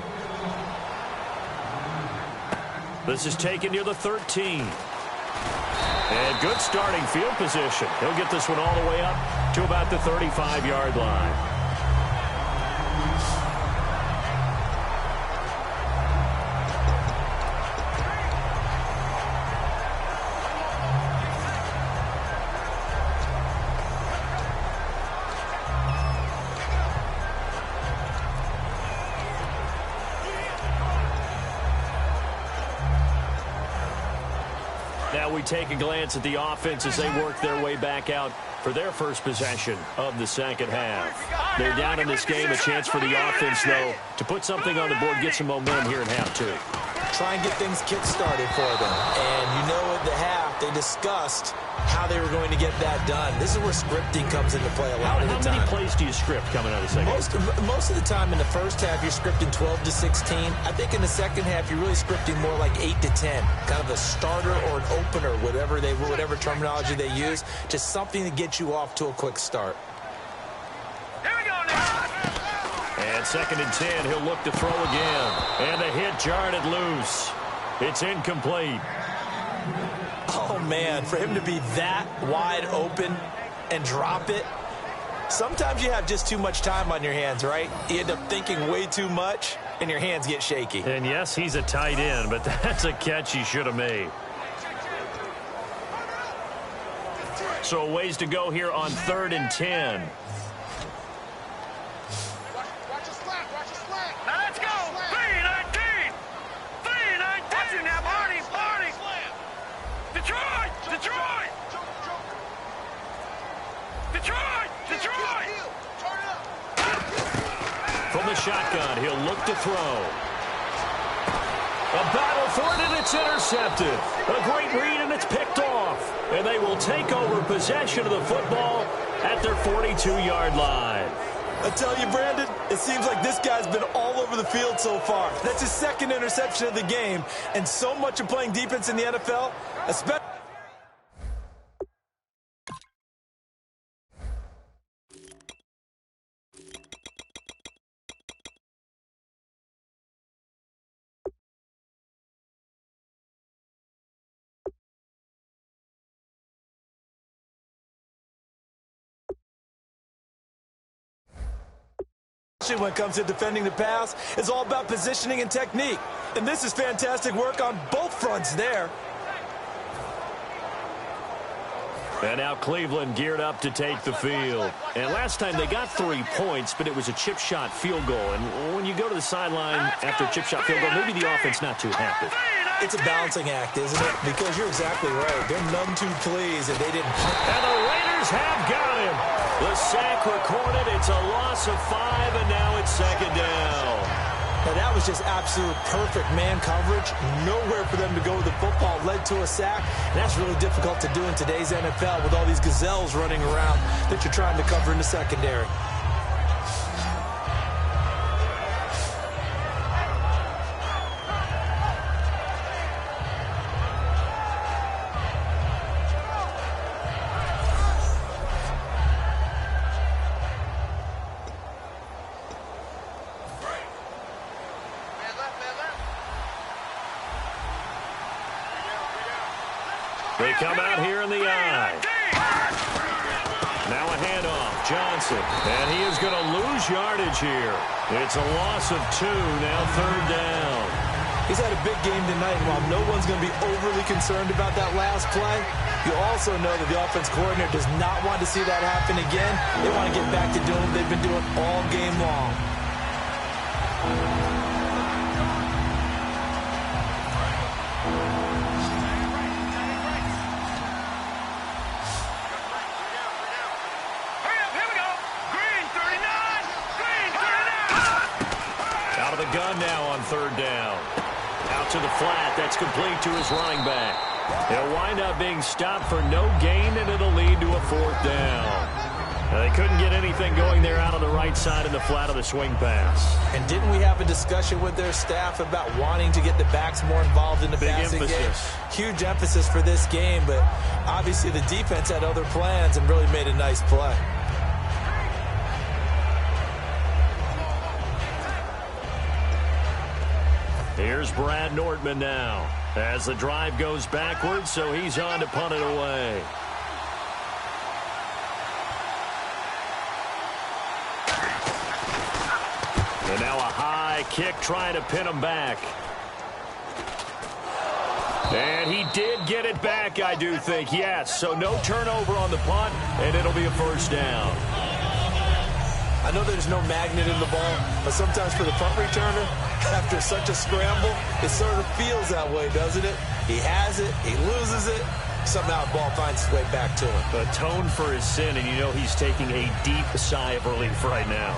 This is taken near the 13. And good starting field position. He'll get this one all the way up to about the 35-yard line. Now we take a glance at the offense as they work their way back out for their first possession of the second half. They're down in this game. A chance for the offense, though, to put something on the board, get some momentum here in half 2. Try and get things kick-started for them. And you know at the half, they discussed how they were going to get that done. This is where scripting comes into play a lot of the time. How many plays do you script coming out of the second half? Most of the time in the first half, you're scripting 12 to 16. I think in the second half, you're really scripting more like 8 to 10. Kind of a starter or an opener, whatever terminology they use. Just something to get you off to a quick start. Here we go now. And 2nd and 10, he'll look to throw again. And the hit jarred it loose. It's incomplete. Oh, man, for him to be that wide open and drop it. Sometimes you have just too much time on your hands, right? You end up thinking way too much, and your hands get shaky. And, yes, he's a tight end, but that's a catch he should have made. So a ways to go here on 3rd and 10. Now let's go. 3-19. 3-19. Watch it now, Barney. Detroit. From the shotgun, he'll look to throw. A battle for it, and it's intercepted. A great read, and it's picked off. And they will take over possession of the football at their 42-yard line. I tell you, Brandon, it seems like this guy's been all over the field so far. That's his 2nd interception of the game, and so much of playing defense in the NFL, especially... when it comes to defending the pass, it's all about positioning and technique. And this is fantastic work on both fronts there. And now Cleveland geared up to take the field. And last time they got 3 points, but it was a chip shot field goal. And when you go to the sideline after a chip shot field goal, maybe the offense not too happy. It's a balancing act, isn't it? Because you're exactly right. They're none too pleased if they didn't punt. And the Raiders have got him. The sack recorded. It's a loss of 5, and now it's 2nd down. Now, that was just absolute perfect man coverage. Nowhere for them to go with the football. Led to a sack. And that's really difficult to do in today's NFL with all these gazelles running around that you're trying to cover in the secondary. They come out here in the eye. Now a handoff. Johnson. And he is going to lose yardage here. It's a loss of 2. Now 3rd down. He's had a big game tonight. While no one's going to be overly concerned about that last play, you also know that the offense coordinator does not want to see that happen again. They want to get back to doing what they've been doing all game long. Gun now on 3rd down. Out to the flat. That's complete to his running back. He'll wind up being stopped for no gain, and it'll lead to a 4th down. Now, they couldn't get anything going there out on the right side in the flat of the swing pass. And didn't we have a discussion with their staff about wanting to get the backs more involved involved in the passing game. Huge emphasis for this game, but obviously the defense had other plans and really made a nice play. Here's Brad Nordman now as the drive goes backwards, so he's on to punt it away. And now a high kick trying to pin him back. And he did get it back, I do think, yes. So no turnover on the punt, and it'll be a first down. I know there's no magnet in the ball, but sometimes for the punt returner, after such a scramble, it sort of feels that way, doesn't it? He has it, he loses it, somehow the ball finds its way back to him. Atone for his sin, and you know he's taking a deep sigh of relief right now.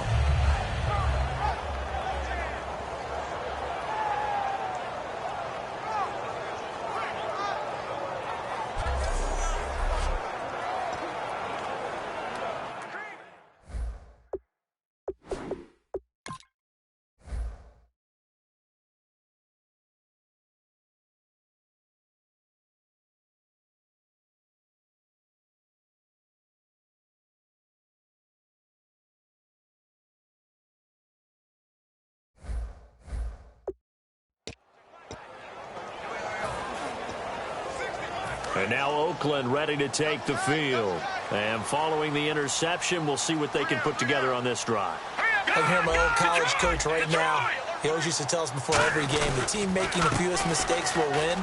And now Oakland ready to take the field. And following the interception, we'll see what they can put together on this drive. I can hear my old college coach right now. He always used to tell us before every game, the team making the fewest mistakes will win.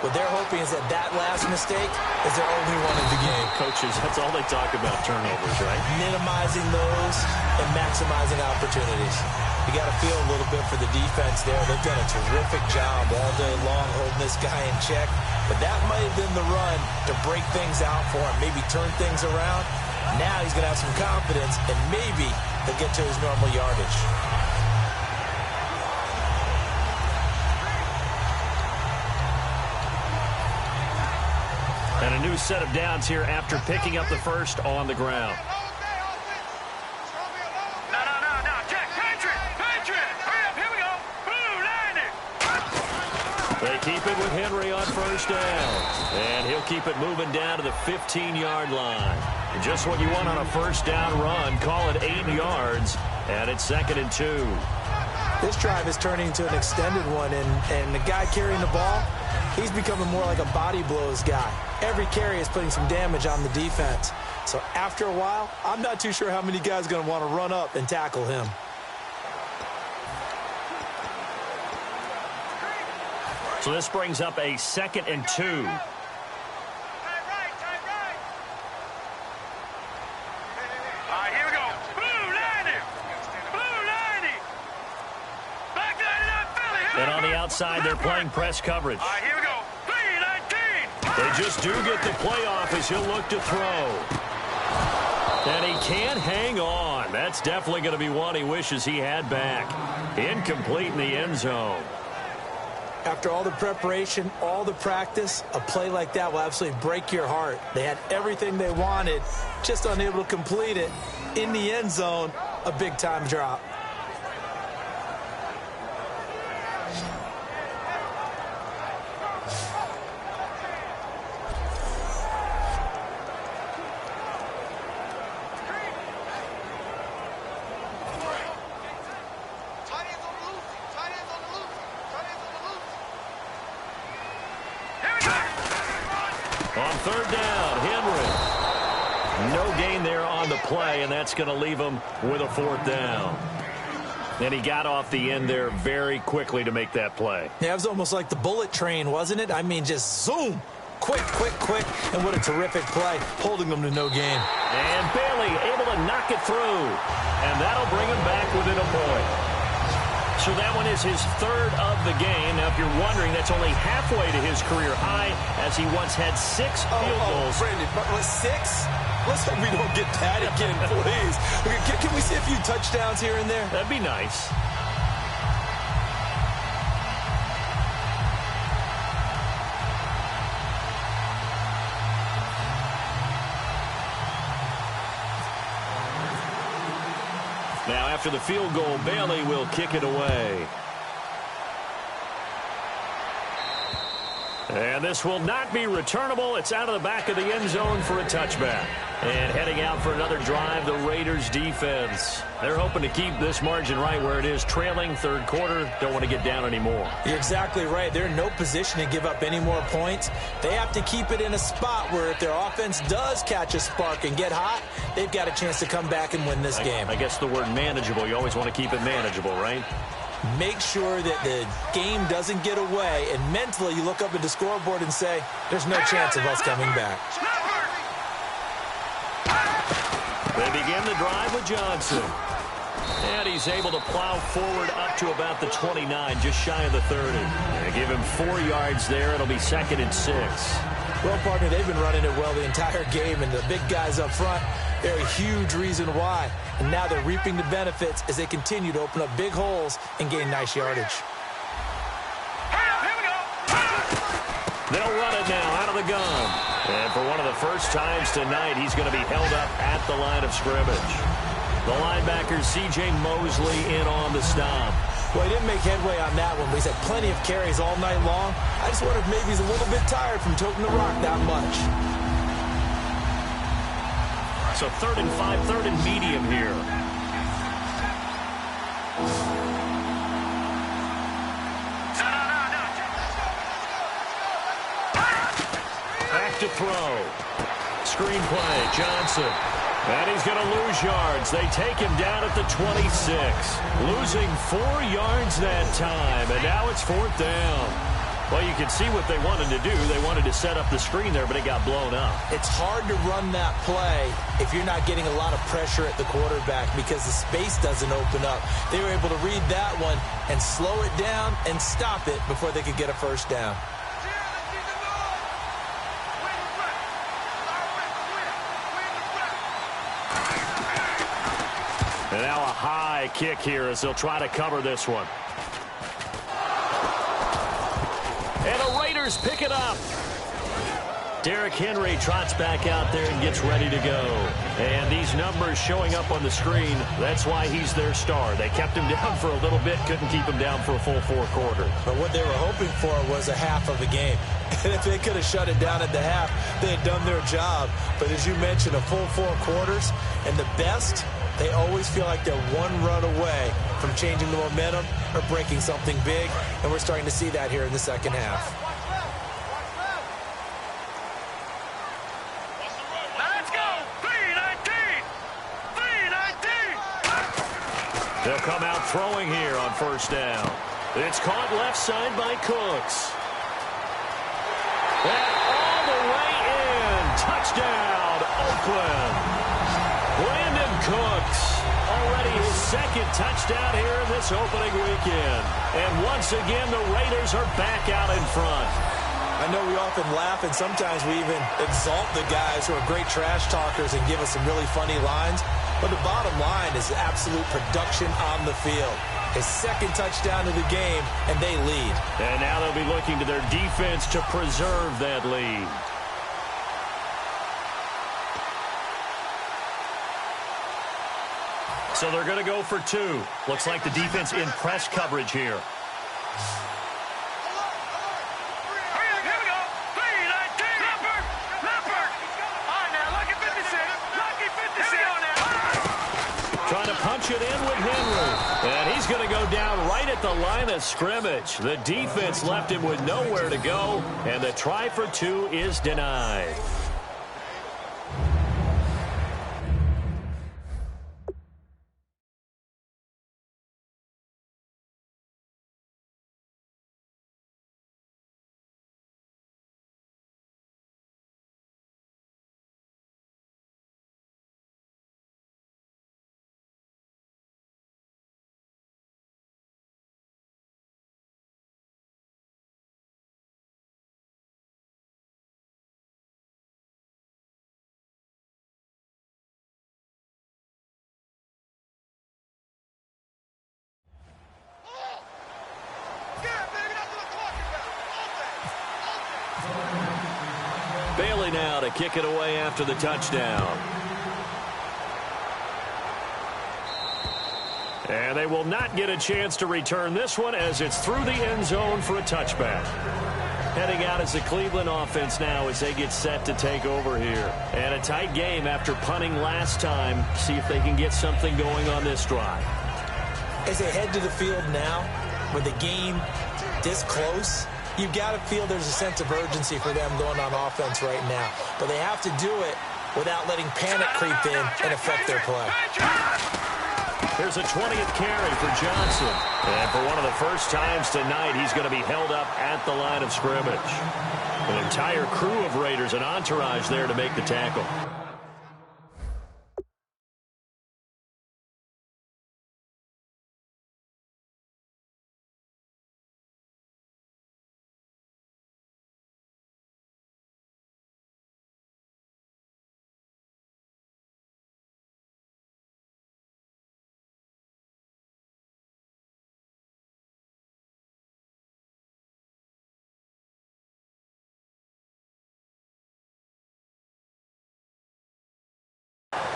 What they're hoping is that that last mistake is their only one of the game. Coaches, that's all they talk about, turnovers, right? Minimizing those and maximizing opportunities. You got to feel a little bit for the defense there. They've done a terrific job all day long holding this guy in check. But that might have been the run to break things out for him, maybe turn things around. Now he's going to have some confidence, and maybe he'll get to his normal yardage. And a new set of downs here after picking up the first on the ground. They keep it with Henry on first down. And he'll keep it moving down to the 15-yard line. Just what you want on a first down run. Call it 8 yards. And it's 2nd and 2. This drive is turning into an extended one. And the guy carrying the ball, he's becoming more like a body blows guy. Every carry is putting some damage on the defense. So after a while, I'm not too sure how many guys are going to want to run up and tackle him. So this brings up a 2nd and 2. All right, here we go. Blue 90. Blue 90. Back to Philly. And on the outside, they're playing press coverage. All right, here we go. 3-19. They just do get the playoff as he'll look to throw. And he can't hang on. That's definitely going to be one he wishes he had back. Incomplete in the end zone. After all the preparation, all the practice, a play like that will absolutely break your heart. They had everything they wanted, just unable to complete it. In the end zone, a big-time drop. On third down, Henry. No gain there on the play, and that's going to leave him with a 4th down. And he got off the end there very quickly to make that play. Yeah, it was almost like the bullet train, wasn't it? I mean, just zoom. Quick, quick, quick. And what a terrific play, holding them to no gain. And Bailey able to knock it through. And that'll bring him back within a point. So that one is his 3rd of the game. Now, if you're wondering, that's only halfway to his career high, as he once had 6 field goals. Brandon, but was 6? Let's hope we don't get that again, please. Can we see a few touchdowns here and there? That'd be nice. Now, after the field goal, Bailey will kick it away. And this will not be returnable. It's out of the back of the end zone for a touchback. And heading out for another drive, the Raiders defense. They're hoping to keep this margin right where it is, trailing third quarter. Don't want to get down anymore. You're exactly right. They're in no position to give up any more points. They have to keep it in a spot where if their offense does catch a spark and get hot, they've got a chance to come back and win this game. I guess the word manageable, you always want to keep it manageable, right? Make sure that the game doesn't get away, and mentally you look up at the scoreboard and say, there's no chance of us coming back. They begin the drive with Johnson. And he's able to plow forward up to about the 29, just shy of the 30. They give him 4 yards there. It'll be 2nd and 6. Well, partner, they've been running it well the entire game, and the big guys up front, they're a huge reason why. And now they're reaping the benefits as they continue to open up big holes and gain nice yardage. They'll run it now out of the gun. And for one of the first times tonight, he's going to be held up at the line of scrimmage. The linebacker, C.J. Mosley, in on the stop. Well, he didn't make headway on that one, but he's had plenty of carries all night long. I just wonder if maybe he's a little bit tired from toting the rock that much. So 3rd and 5, 3rd and medium here. Back to throw. Screen play, Johnson. And he's going to lose yards. They take him down at the 26. Losing 4 yards that time. And now it's 4th down. Well, you can see what they wanted to do. They wanted to set up the screen there, but it got blown up. It's hard to run that play if you're not getting a lot of pressure at the quarterback because the space doesn't open up. They were able to read that one and slow it down and stop it before they could get a first down. And now a high kick here as they'll try to cover this one. And the Raiders pick it up. Derrick Henry trots back out there and gets ready to go. And these numbers showing up on the screen, that's why he's their star. They kept him down for a little bit, couldn't keep him down for a full 4 quarters. But what they were hoping for was a half of a game. And if they could have shut it down at the half, they had done their job. But as you mentioned, a full 4 quarters, and the best, they always feel like they're one run away from changing the momentum or breaking something big, and we're starting to see that here in the second half. Let's go! 319! 319! They'll come out throwing here on first down. It's caught left side by Cooks. And all the way in. Touchdown, Oakland. Brandon Cooks, already his 2nd touchdown here in this opening weekend. And once again, the Raiders are back out in front. I know we often laugh, and sometimes we even exalt the guys who are great trash talkers and give us some really funny lines. But the bottom line is absolute production on the field. His 2nd touchdown of the game, and they lead. And now they'll be looking to their defense to preserve that lead. So they're going to go for 2. Looks like the defense in press coverage here. Trying to punch it in with Henry. And he's going to go down right at the line of scrimmage. The defense left him with nowhere to go. And the try for 2 is denied. Bailey now to kick it away after the touchdown. And they will not get a chance to return this one as it's through the end zone for a touchback. Heading out as the Cleveland offense now as they get set to take over here. And a tight game after punting last time. See if they can get something going on this drive. As they head to the field now, with the game this close, you've got to feel there's a sense of urgency for them going on offense right now. But they have to do it without letting panic creep in and affect their play. Here's a 20th carry for Johnson. And for one of the first times tonight, he's going to be held up at the line of scrimmage. An entire crew of Raiders, an entourage there to make the tackle.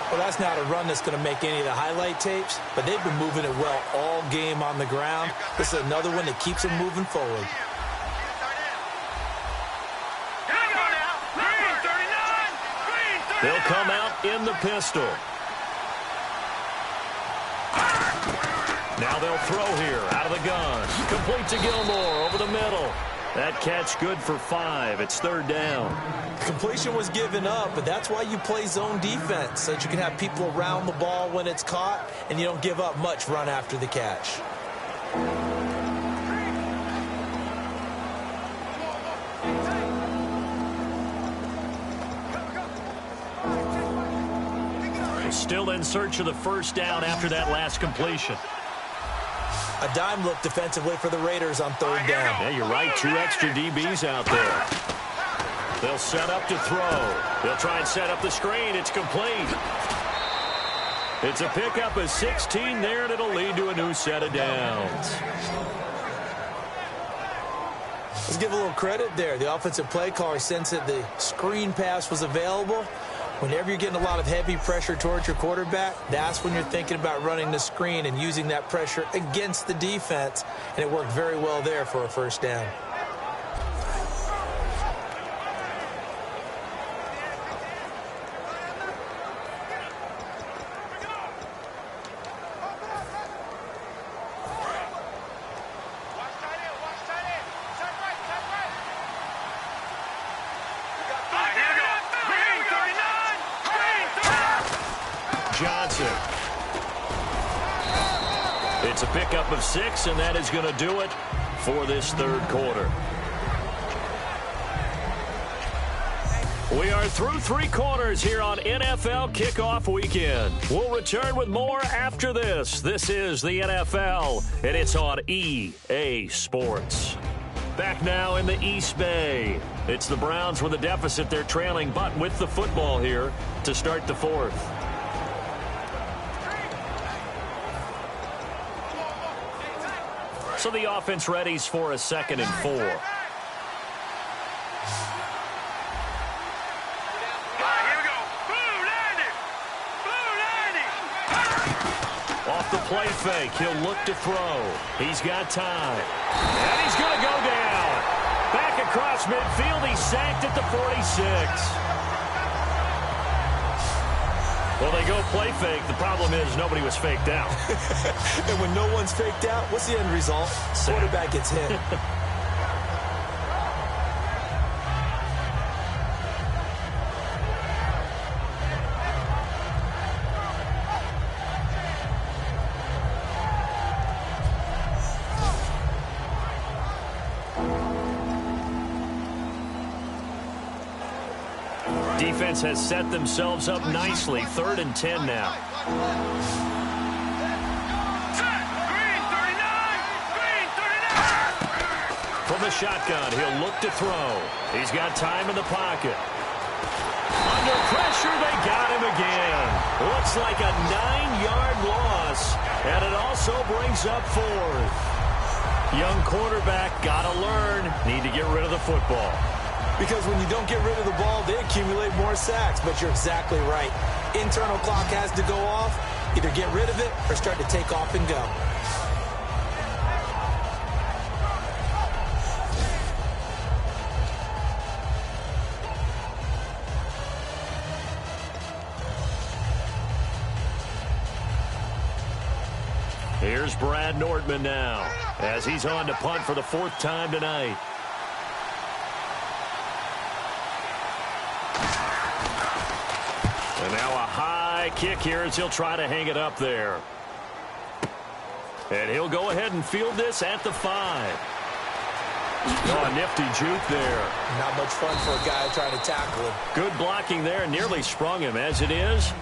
Well, that's not a run that's going to make any of the highlight tapes, but they've been moving it well all game on the ground. This is another one that keeps them moving forward. They'll come out in the pistol. Now they'll throw here out of the gun. Complete to Gilmore over the middle. That catch good for 5. It's third down. Completion was given up, but that's why you play zone defense, so that you can have people around the ball when it's caught, and you don't give up much run after the catch. Still in search of the first down after that last completion. A dime look defensively for the Raiders on third down. Yeah, you're right. 2 extra DBs out there. They'll set up to throw. They'll try and set up the screen. It's complete. It's a pickup of 16 there, and it'll lead to a new set of downs. Let's give a little credit there. The offensive play caller sensed that the screen pass was available. Whenever you're getting a lot of heavy pressure towards your quarterback, that's when you're thinking about running the screen and using that pressure against the defense. And it worked very well there for a first down. Johnson. It's a pickup of 6, and that is going to do it for this third quarter. We are through 3 quarters here on NFL Kickoff Weekend. We'll return with more after this. This is the NFL, and it's on EA Sports. Back now in the East Bay. It's the Browns with a deficit. They're trailing, but with the football here to start the fourth. So the offense readies for a 2nd and 4. Off the play fake, he'll look to throw. He's got time. And he's going to go down. Back across midfield, he's sacked at the 46. Well, they go play fake. The problem is nobody was faked out. And when no one's faked out, what's the end result? Quarterback gets hit. Defense has set themselves up nicely. 3rd and 10 now. From the shotgun, he'll look to throw. He's got time in the pocket. Under pressure, they got him again. Looks like a 9-yard loss, and it also brings up 4th. Young quarterback, gotta learn. Need to get rid of the football. Because when you don't get rid of the ball, they accumulate more sacks. But you're exactly right. Internal clock has to go off. Either get rid of it or start to take off and go. Here's Brad Nordman now as he's on to punt for the 4th time tonight. And now a high kick here as he'll try to hang it up there. And he'll go ahead and field this at the 5. Oh, a nifty juke there. Not much fun for a guy trying to tackle him. Good blocking there. Nearly sprung him as it is.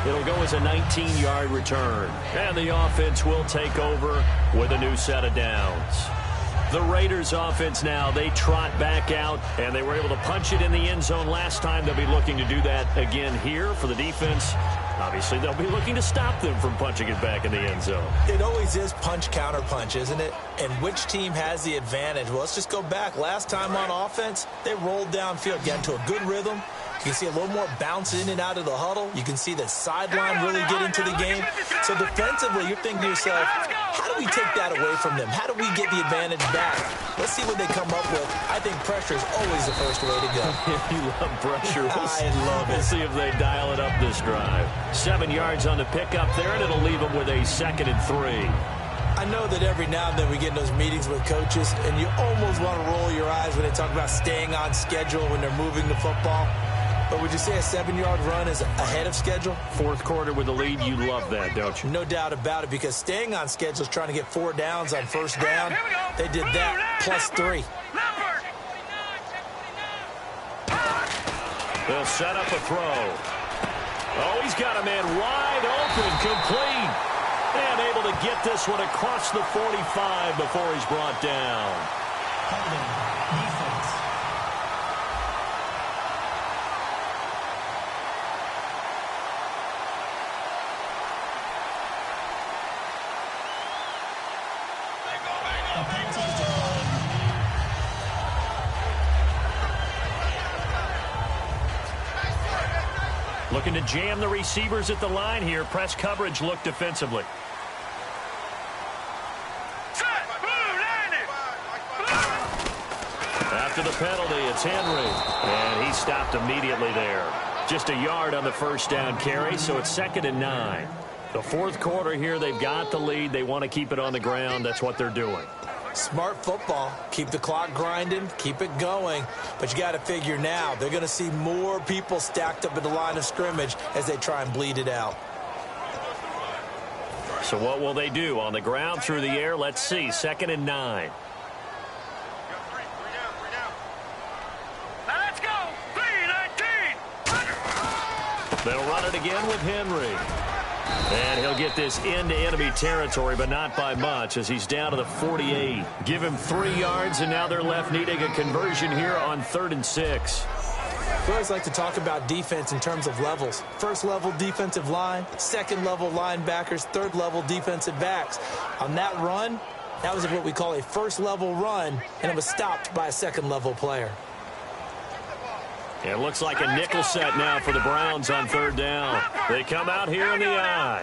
It'll go as a 19-yard return. And the offense will take over with a new set of downs. The Raiders offense now, they trot back out, and they were able to punch it in the end zone last time. They'll be looking to do that again here for the defense. Obviously, they'll be looking to stop them from punching it back in the end zone. It always is punch-counter-punch, isn't it? And which team has the advantage? Well, let's just go back. Last time on offense, they rolled downfield, got into a good rhythm. You can see a little more bounce in and out of the huddle. You can see the sideline really get into the game. So defensively, you're thinking to yourself, how do we take that away from them? How do we get the advantage back? Let's see what they come up with. I think pressure is always the first way to go. You love pressure. I love it. We'll see if they dial it up this drive. 7 yards on the pickup there, and it'll leave them with a 2nd and 3. I know that every now and then we get in those meetings with coaches, and you almost want to roll your eyes when they talk about staying on schedule when they're moving the football. But would you say a 7-yard run is ahead of schedule? 4th quarter with the lead, you love that, don't you? No doubt about it, because staying on schedule is trying to get 4 downs on first down. They did that plus 3. They'll set up a throw. Oh, he's got a man wide open, complete. And able to get this one across the 45 before he's brought down. Defense. Looking to jam the receivers at the line here. Press coverage look defensively. After the penalty, it's Henry. And he stopped immediately there. Just a yard on the first down carry, so it's 2nd and 9. The 4th quarter here, they've got the lead. They want to keep it on the ground. That's what they're doing. Smart football. Keep the clock grinding. Keep it going. But you got to figure now, they're going to see more people stacked up at the line of scrimmage as they try and bleed it out. So what will they do? On the ground, through the air? Let's see. 2nd and 9. Let's go. 3-19. They'll run it again with Henry. And he'll get this into enemy territory, but not by much, as he's down to the 48. Give him 3 yards, and now they're left needing a conversion here on 3rd and 6. We always like to talk about defense in terms of levels. 1st level defensive line, 2nd level linebackers, 3rd level defensive backs. On that run, that was what we call a 1st level run, and it was stopped by a 2nd level player. It looks like a nickel set now for the Browns on 3rd down. They come out here in the eye.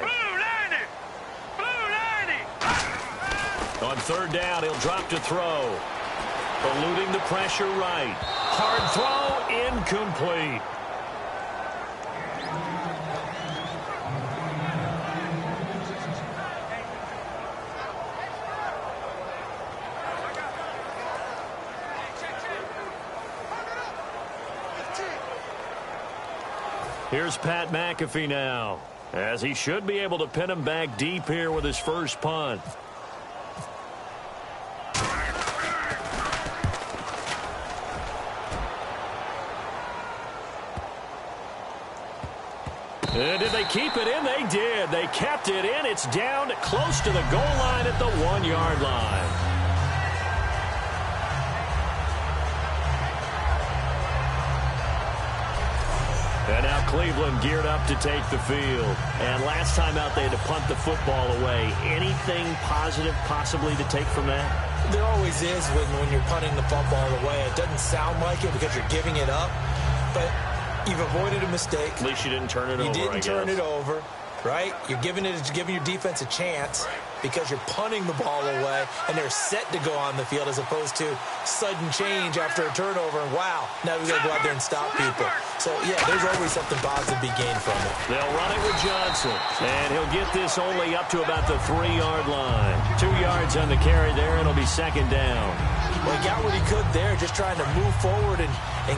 On 3rd down, he'll drop to throw. Eluding the pressure right. Hard throw, incomplete. Here's Pat McAfee now, as he should be able to pin him back deep here with his first punt. And did they keep it in? They did. They kept it in. It's down close to the goal line at the 1-yard line. And now Cleveland geared up to take the field. And last time out, they had to punt the football away. Anything positive possibly to take from that? There always is when you're punting the football away. It doesn't sound like it because you're giving it up, but you've avoided a mistake. At least you didn't turn it over, You didn't turn it over, right? You're giving your defense a chance because you're punting the ball away, and they're set to go on the field as opposed to sudden change after a turnover, and wow, now we've got to go out there and stop people. So, yeah, there's always something positive to be gained from it. They'll run it with Johnson, and he'll get this only up to about the 3-yard line. 2 yards on the carry there, and it'll be second down. Well, he got what he could there, just trying to move forward and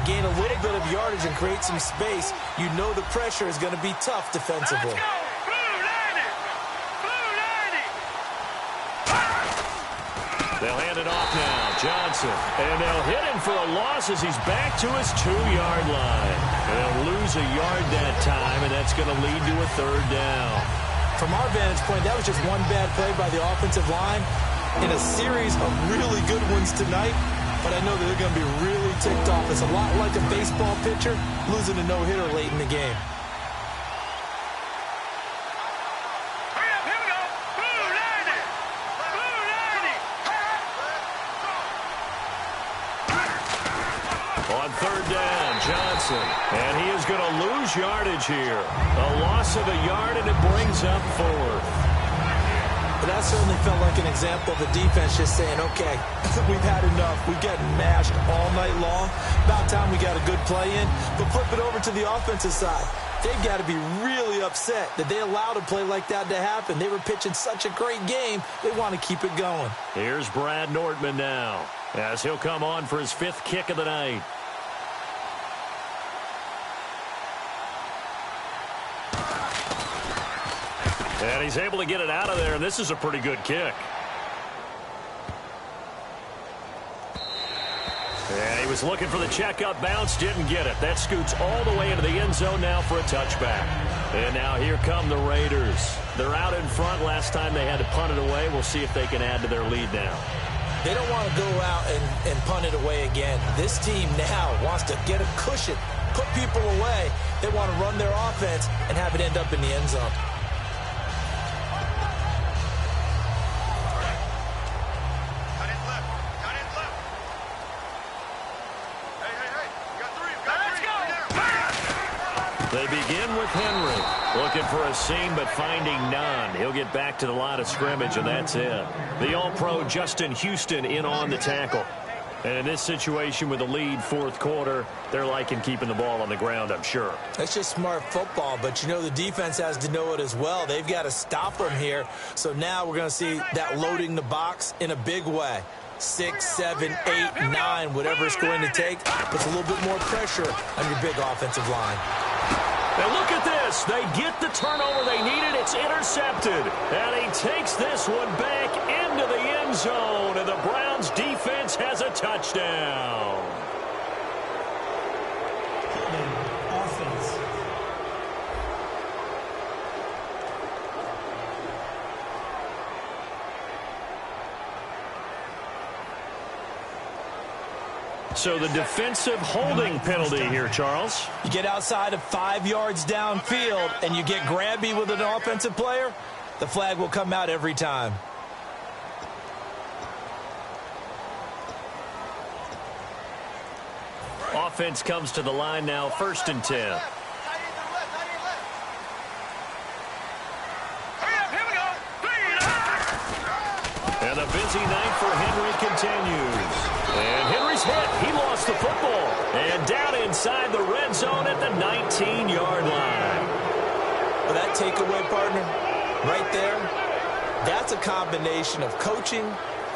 gain a little bit of yardage and create some space. You know the pressure is going to be tough defensively. They'll hand it off now, Johnson. And they'll hit him for a loss as he's back to his 2-yard line. And they'll lose a yard that time, and that's going to lead to a third down. From our vantage point, that was just one bad play by the offensive line in a series of really good ones tonight. But I know that they're going to be really ticked off. It's a lot like a baseball pitcher losing a no-hitter late in the game. On third down, Johnson. And he is going to lose yardage here. A loss of a yard, and it brings up fourth. But that certainly felt like an example of the defense just saying, okay, we've had enough. We've gotten mashed all night long. About time we got a good play in. But flip it over to the offensive side. They've got to be really upset that they allowed a play like that to happen. They were pitching such a great game. They want to keep it going. Here's Brad Nordman now, as he'll come on for his 5th kick of the night. And he's able to get it out of there, and this is a pretty good kick. And he was looking for the checkup bounce, didn't get it. That scoots all the way into the end zone now for a touchback. And now here come the Raiders. They're out in front. Last time they had to punt it away. We'll see if they can add to their lead now. They don't want to go out and punt it away again. This team now wants to get a cushion, put people away. They want to run their offense and have it end up in the end zone. They begin with Henry, looking for a seam but finding none. He'll get back to the line of scrimmage, and that's it. The All-Pro Justin Houston in on the tackle. And in this situation with the lead 4th quarter, they're liking keeping the ball on the ground, I'm sure. That's just smart football, but you know the defense has to know it as well. They've got to stop them here. So now we're going to see that loading the box in a big way. 6, 7, 8, 9, whatever it's going to take, puts a little bit more pressure on your big offensive line. And look at this. They get the turnover they needed. It's intercepted. And he takes this one back into the end zone. And the Browns defense has a touchdown. Offense. So the defensive holding penalty here, Charles. You get outside of 5 yards downfield and you get grabby with an offensive player, the flag will come out every time. Offense comes to the line now, 1st and 10. And the busy night for Henry continues. And Henry's hit. He lost the football. And down inside the red zone at the 19-yard line. Well, that takeaway, partner, right there, that's a combination of coaching,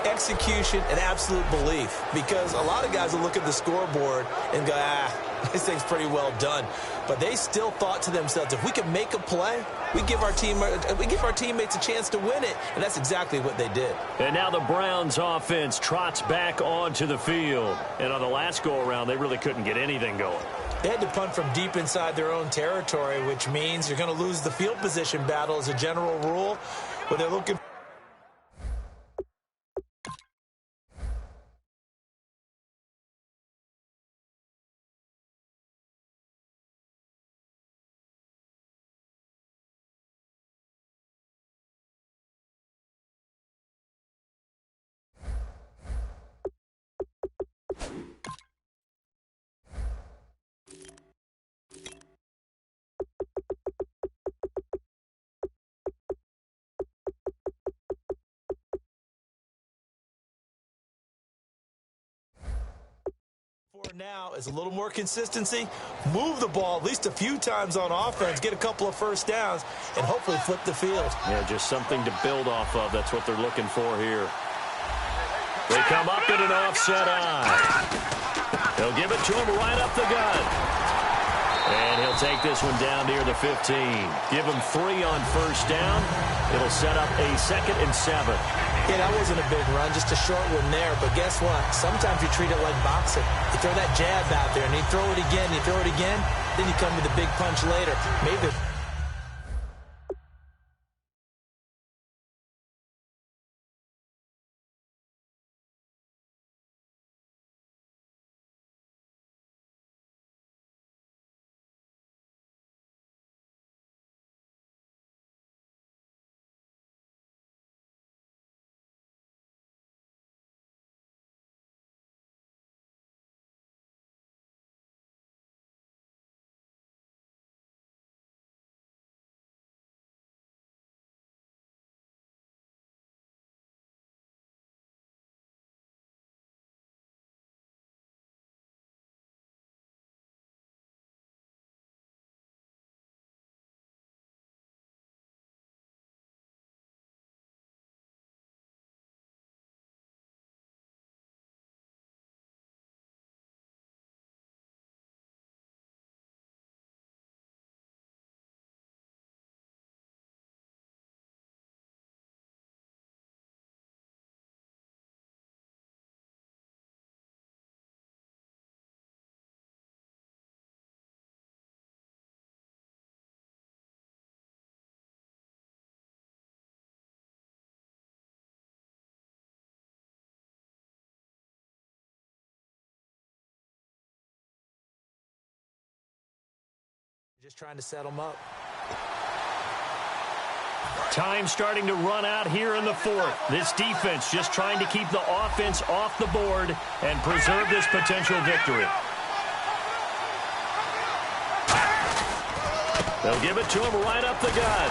execution, and absolute belief. Because a lot of guys will look at the scoreboard and go, this thing's pretty well done. But they still thought to themselves, if we can make a play, we give our teammates a chance to win it. And that's exactly what they did. And now the Browns offense trots back onto the field. And on the last go-around, they really couldn't get anything going. They had to punt from deep inside their own territory, which means you're going to lose the field position battle as a general rule. But they're looking Now is a little more consistency, move the ball at least a few times on offense, get a couple of first downs, and hopefully flip the field. Yeah, just something to build off of. That's what they're looking for here. They come up in an offset eye. They'll give it to him right up the gut. And he'll take this one down near the 15. Give him 3 on first down. It'll set up a 2nd and 7. Yeah, that wasn't a big run, just a short one there. But guess what? Sometimes you treat it like boxing. You throw that jab out there, and you throw it again, you throw it again, then you come with a big punch later. Maybe. Just trying to set them up. Time starting to run out here in the 4th. This defense just trying to keep the offense off the board and preserve this potential victory. They'll give it to him right up the gut.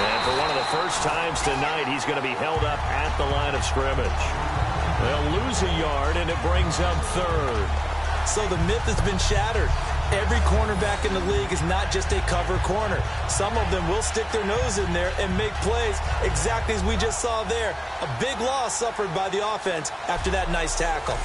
And for one of the first times tonight, he's going to be held up at the line of scrimmage. They'll lose a yard, and it brings up 3rd. So the myth has been shattered. Every cornerback in the league is not just a cover corner. Some of them will stick their nose in there and make plays exactly as we just saw there. A big loss suffered by the offense after that nice tackle.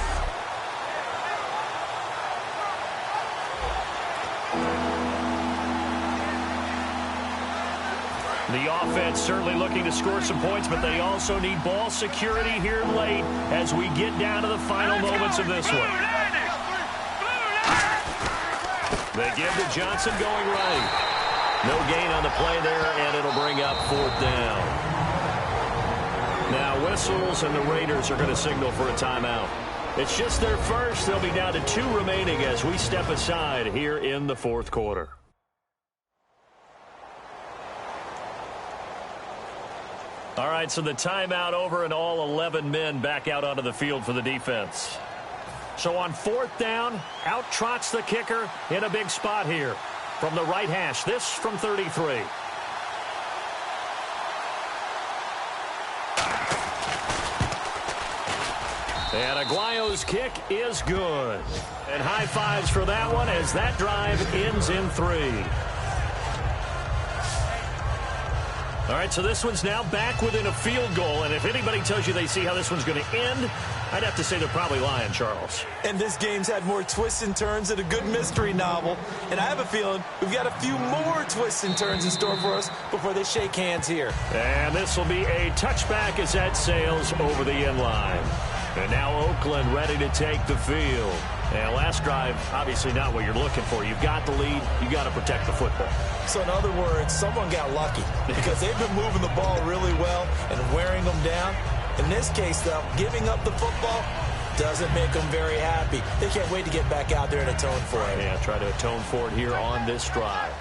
The offense certainly looking to score some points, but they also need ball security here late as we get down to the final moments of this one. They give to Johnson going right. No gain on the play there, and it'll bring up 4th down. Now whistles, and the Raiders are going to signal for a timeout. It's just their first. They'll be down to 2 remaining as we step aside here in the 4th quarter. All right, so the timeout over, and all 11 men back out onto the field for the defense. So on 4th down, out trots the kicker in a big spot here from the right hash. This from 33. And Aguayo's kick is good. And high fives for that one as that drive ends in 3. All right, so this one's now back within a field goal, and if anybody tells you they see how this one's going to end, I'd have to say they're probably lying, Charles. And this game's had more twists and turns than a good mystery novel, and I have a feeling we've got a few more twists and turns in store for us before they shake hands here. And this will be a touchback as that sails over the end line. And now Oakland ready to take the field. And last drive, obviously not what you're looking for. You've got the lead. You've got to protect the football. So in other words, someone got lucky because they've been moving the ball really well and wearing them down. In this case, though, giving up the football doesn't make them very happy. They can't wait to get back out there and atone for it. Yeah, try to atone for it here on this drive.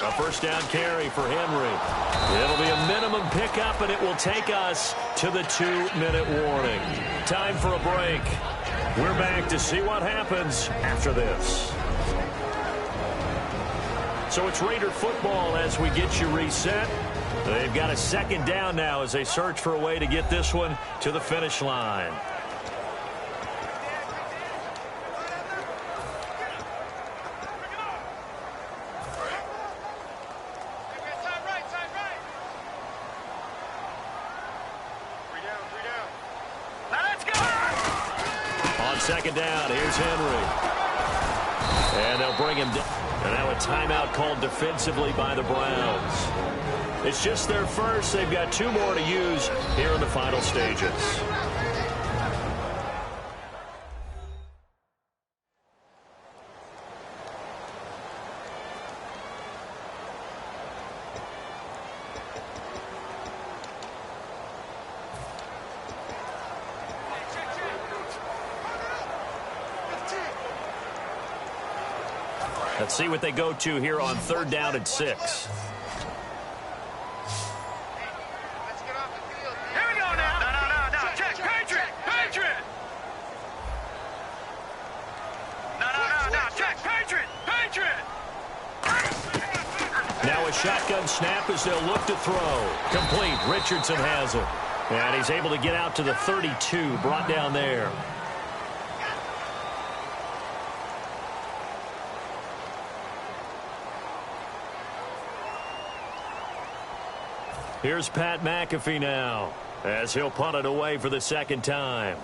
A first down carry for Henry. It'll be a minimum pickup, and it will take us to the 2-minute warning. Time for a break. We're back to see what happens after this. So it's Raider football as we get you reset. They've got a second down now as they search for a way to get this one to the finish line. On second down, here's Henry. And they'll bring him down. And now a timeout called defensively by the Browns. It's just their first. They've got 2 more to use here in the final stages. Let's see what they go to here on 3rd down and 6. Now a shotgun snap as they'll look to throw. Complete. Richardson has it. And he's able to get out to the 32, brought down there. Here's Pat McAfee now as he'll punt it away for the 2nd time.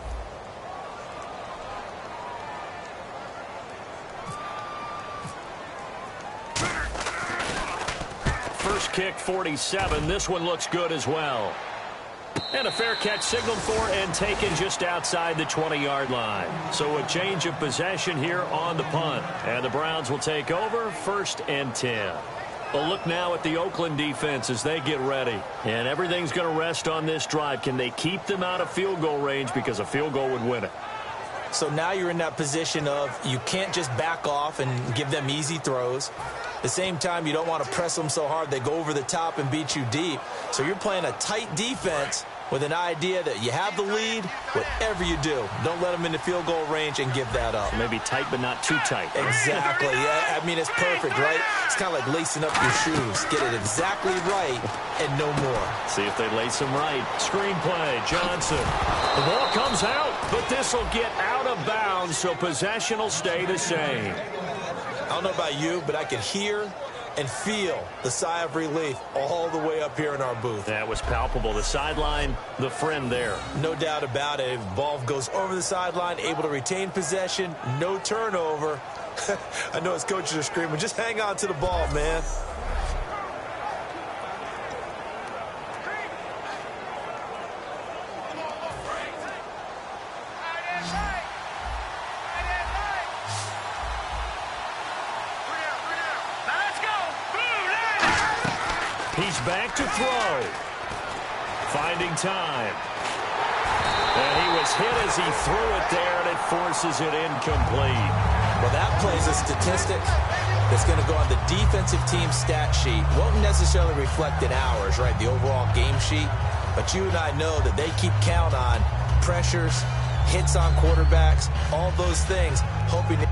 First kick, 47. This one looks good as well. And a fair catch signaled for and taken just outside the 20-yard line. So a change of possession here on the punt. And the Browns will take over 1st and 10. A look now at the Oakland defense as they get ready. And everything's going to rest on this drive. Can they keep them out of field goal range, because a field goal would win it? So now you're in that position of you can't just back off and give them easy throws. At the same time, you don't want to press them so hard they go over the top and beat you deep. So you're playing a tight defense with an idea that you have the lead. Whatever you do, don't let them in the field goal range and give that up. Maybe tight, but not too tight. Exactly. Yeah, I mean, it's perfect, right? It's kind of like lacing up your shoes. Get it exactly right and no more. See if they lace them right. Screenplay, Johnson. The ball comes out, but this will get out of bounds, so possession will stay the same. I don't know about you, but I can hear and feel the sigh of relief all the way up here in our booth. That was palpable. The sideline, the friend there. No doubt about it. If the ball goes over the sideline, able to retain possession, no turnover. I know his coaches are screaming, just hang on to the ball, man. He's back to throw. Finding time. And he was hit as he threw it there, and it forces it incomplete. Well, that plays a statistic that's going to go on the defensive team stat sheet. Won't necessarily reflect in ours, right, the overall game sheet. But you and I know that they keep count on pressures, hits on quarterbacks, all those things, hoping to...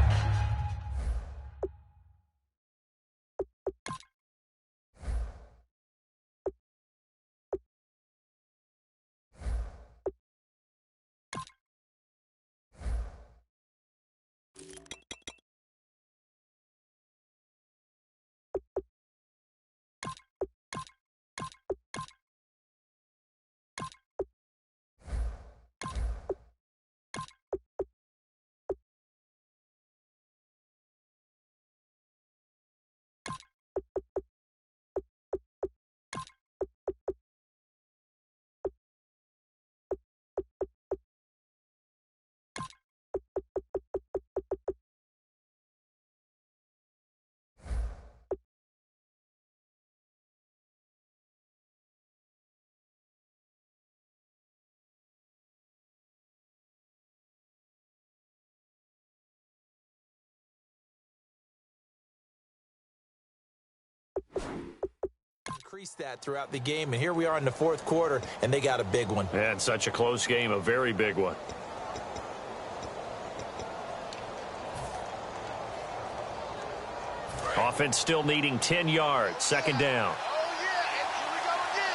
Increase that throughout the game, and here we are in the 4th quarter, and they got a big one. And such a close game, a very big one. Offense still needing 10 yards, 2nd down. Oh, yeah, and here we go again.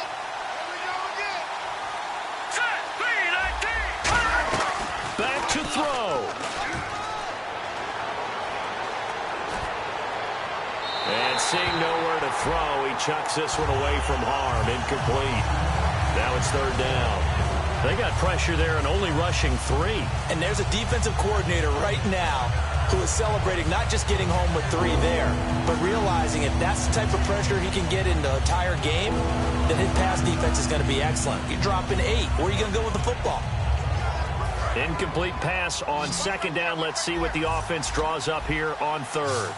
seeing nowhere to throw, he chucks this one away from harm. Incomplete. Now it's third down. They got pressure there and only rushing 3. And there's a defensive coordinator right now who is celebrating not just getting home with 3 there, but realizing if that's the type of pressure he can get in the entire game, then his pass defense is going to be excellent. You're dropping 8. Where are you going to go with the football? Incomplete pass on second down. Let's see what the offense draws up here on third.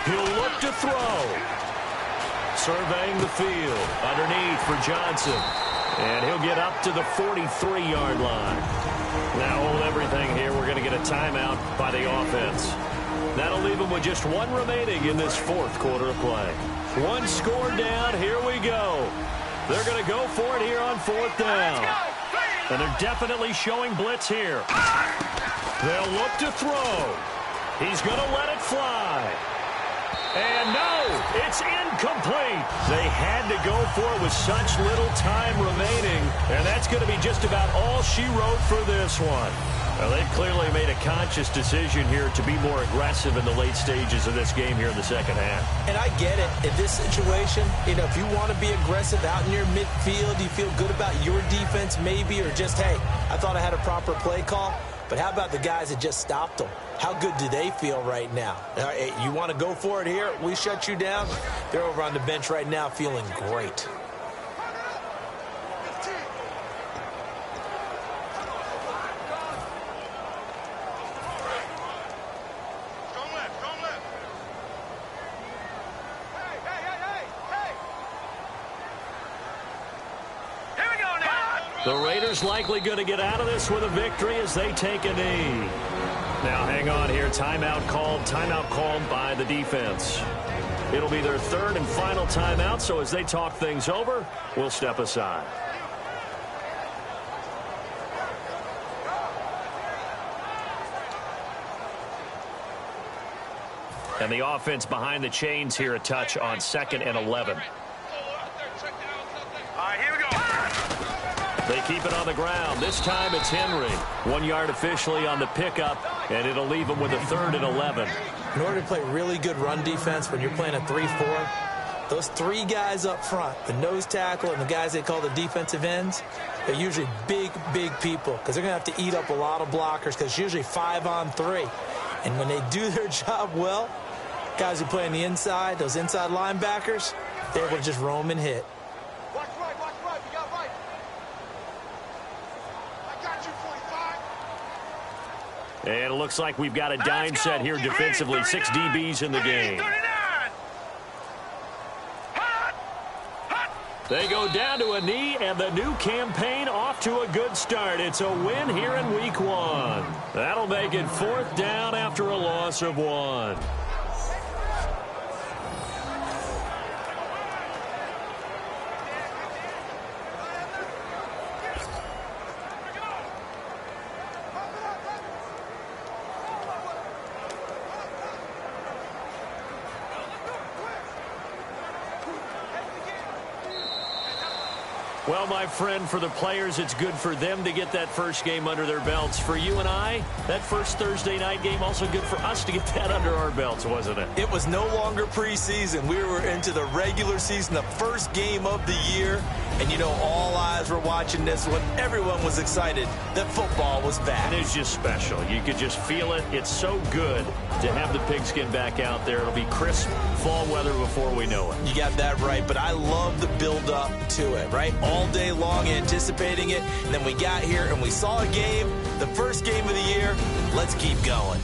He'll look to throw. Surveying the field. Underneath for Johnson. And he'll get up to the 43-yard line. Now hold everything here. We're going to get a timeout by the offense. That'll leave them with just 1 remaining in this fourth quarter of play. 1 score down. Here we go. They're going to go for it here on fourth down. And they're definitely showing blitz here. They'll look to throw. He's going to let it fly. And no, it's incomplete. They had to go for it with such little time remaining. And that's going to be just about all she wrote for this one. Well, they've clearly made a conscious decision here to be more aggressive in the late stages of this game here in the second half. And I get it. In this situation, if you want to be aggressive out in your midfield, you feel good about your defense maybe, or just, hey, I thought I had a proper play call. But how about the guys that just stopped them? How good do they feel right now? Hey, you want to go for it here? We shut you down. They're over on the bench right now feeling great. The Raiders likely going to get out of this with a victory as they take a knee. Now hang on here. Timeout called by the defense. It'll be their third and final timeout, so as they talk things over, we'll step aside. And the offense behind the chains here, a touch on 2nd and 11. All right, here we go. They keep it on the ground. This time it's Henry. 1 yard officially on the pickup, and it'll leave them with a 3rd and 11. In order to play really good run defense when you're playing a 3-4, those 3 guys up front, the nose tackle and the guys they call the defensive ends, they're usually big, big people because they're going to have to eat up a lot of blockers because it's usually 5-on-3. And when they do their job well, guys who play on the inside, those inside linebackers, they're able to just roam and hit. Watch right, we got right. I got you, 45. And it looks like we've got a dime set here defensively. 6 DBs in the game. They go down to a knee, and the new campaign off to a good start. It's a win here in week 1. That'll make it 4th down after a loss of 1. Well, my friend, for the players, it's good for them to get that first game under their belts. For you and I, that first Thursday night game, also good for us to get that under our belts, wasn't it? It was no longer preseason. We were into the regular season, the first game of the year. And, all eyes were watching this one. Everyone was excited that football was back. And it's just special. You could just feel it. It's so good to have the pigskin back out there. It'll be crisp fall weather before we know it. You got that right, but I love the build-up to it, right? All day long anticipating it, and then we got here and we saw a game, the first game of the year. Let's keep going.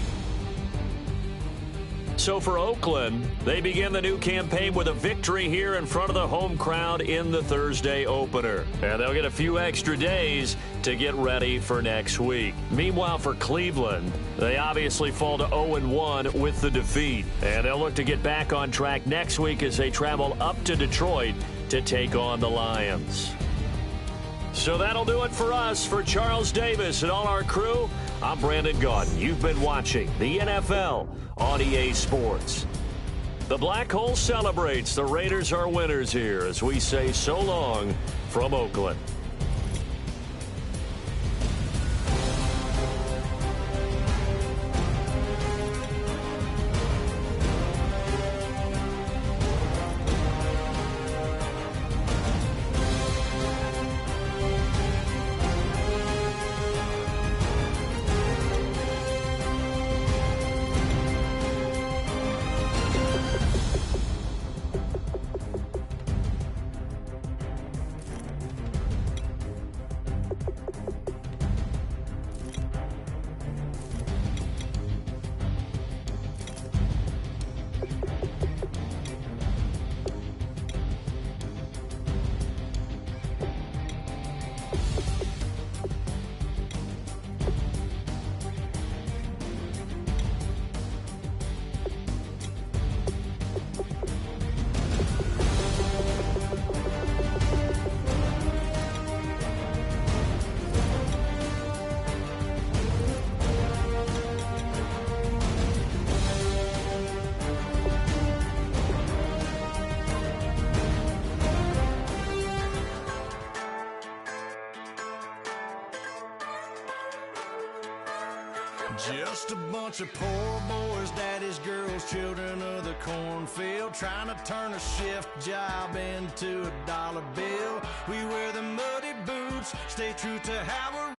So for Oakland, they begin the new campaign with a victory here in front of the home crowd in the Thursday opener. And they'll get a few extra days to get ready for next week. Meanwhile, for Cleveland, they obviously fall to 0-1 with the defeat. And they'll look to get back on track next week as they travel up to Detroit to take on the Lions. So that'll do it for us. For Charles Davis and all our crew, I'm Brandon Gaudin. You've been watching the NFL on EA Sports. The Black Hole celebrates. The Raiders are winners here as we say so long from Oakland. Just a bunch of poor boys, daddy's girls, children of the cornfield, trying to turn a shift job into a dollar bill. We wear the muddy boots, stay true to how we're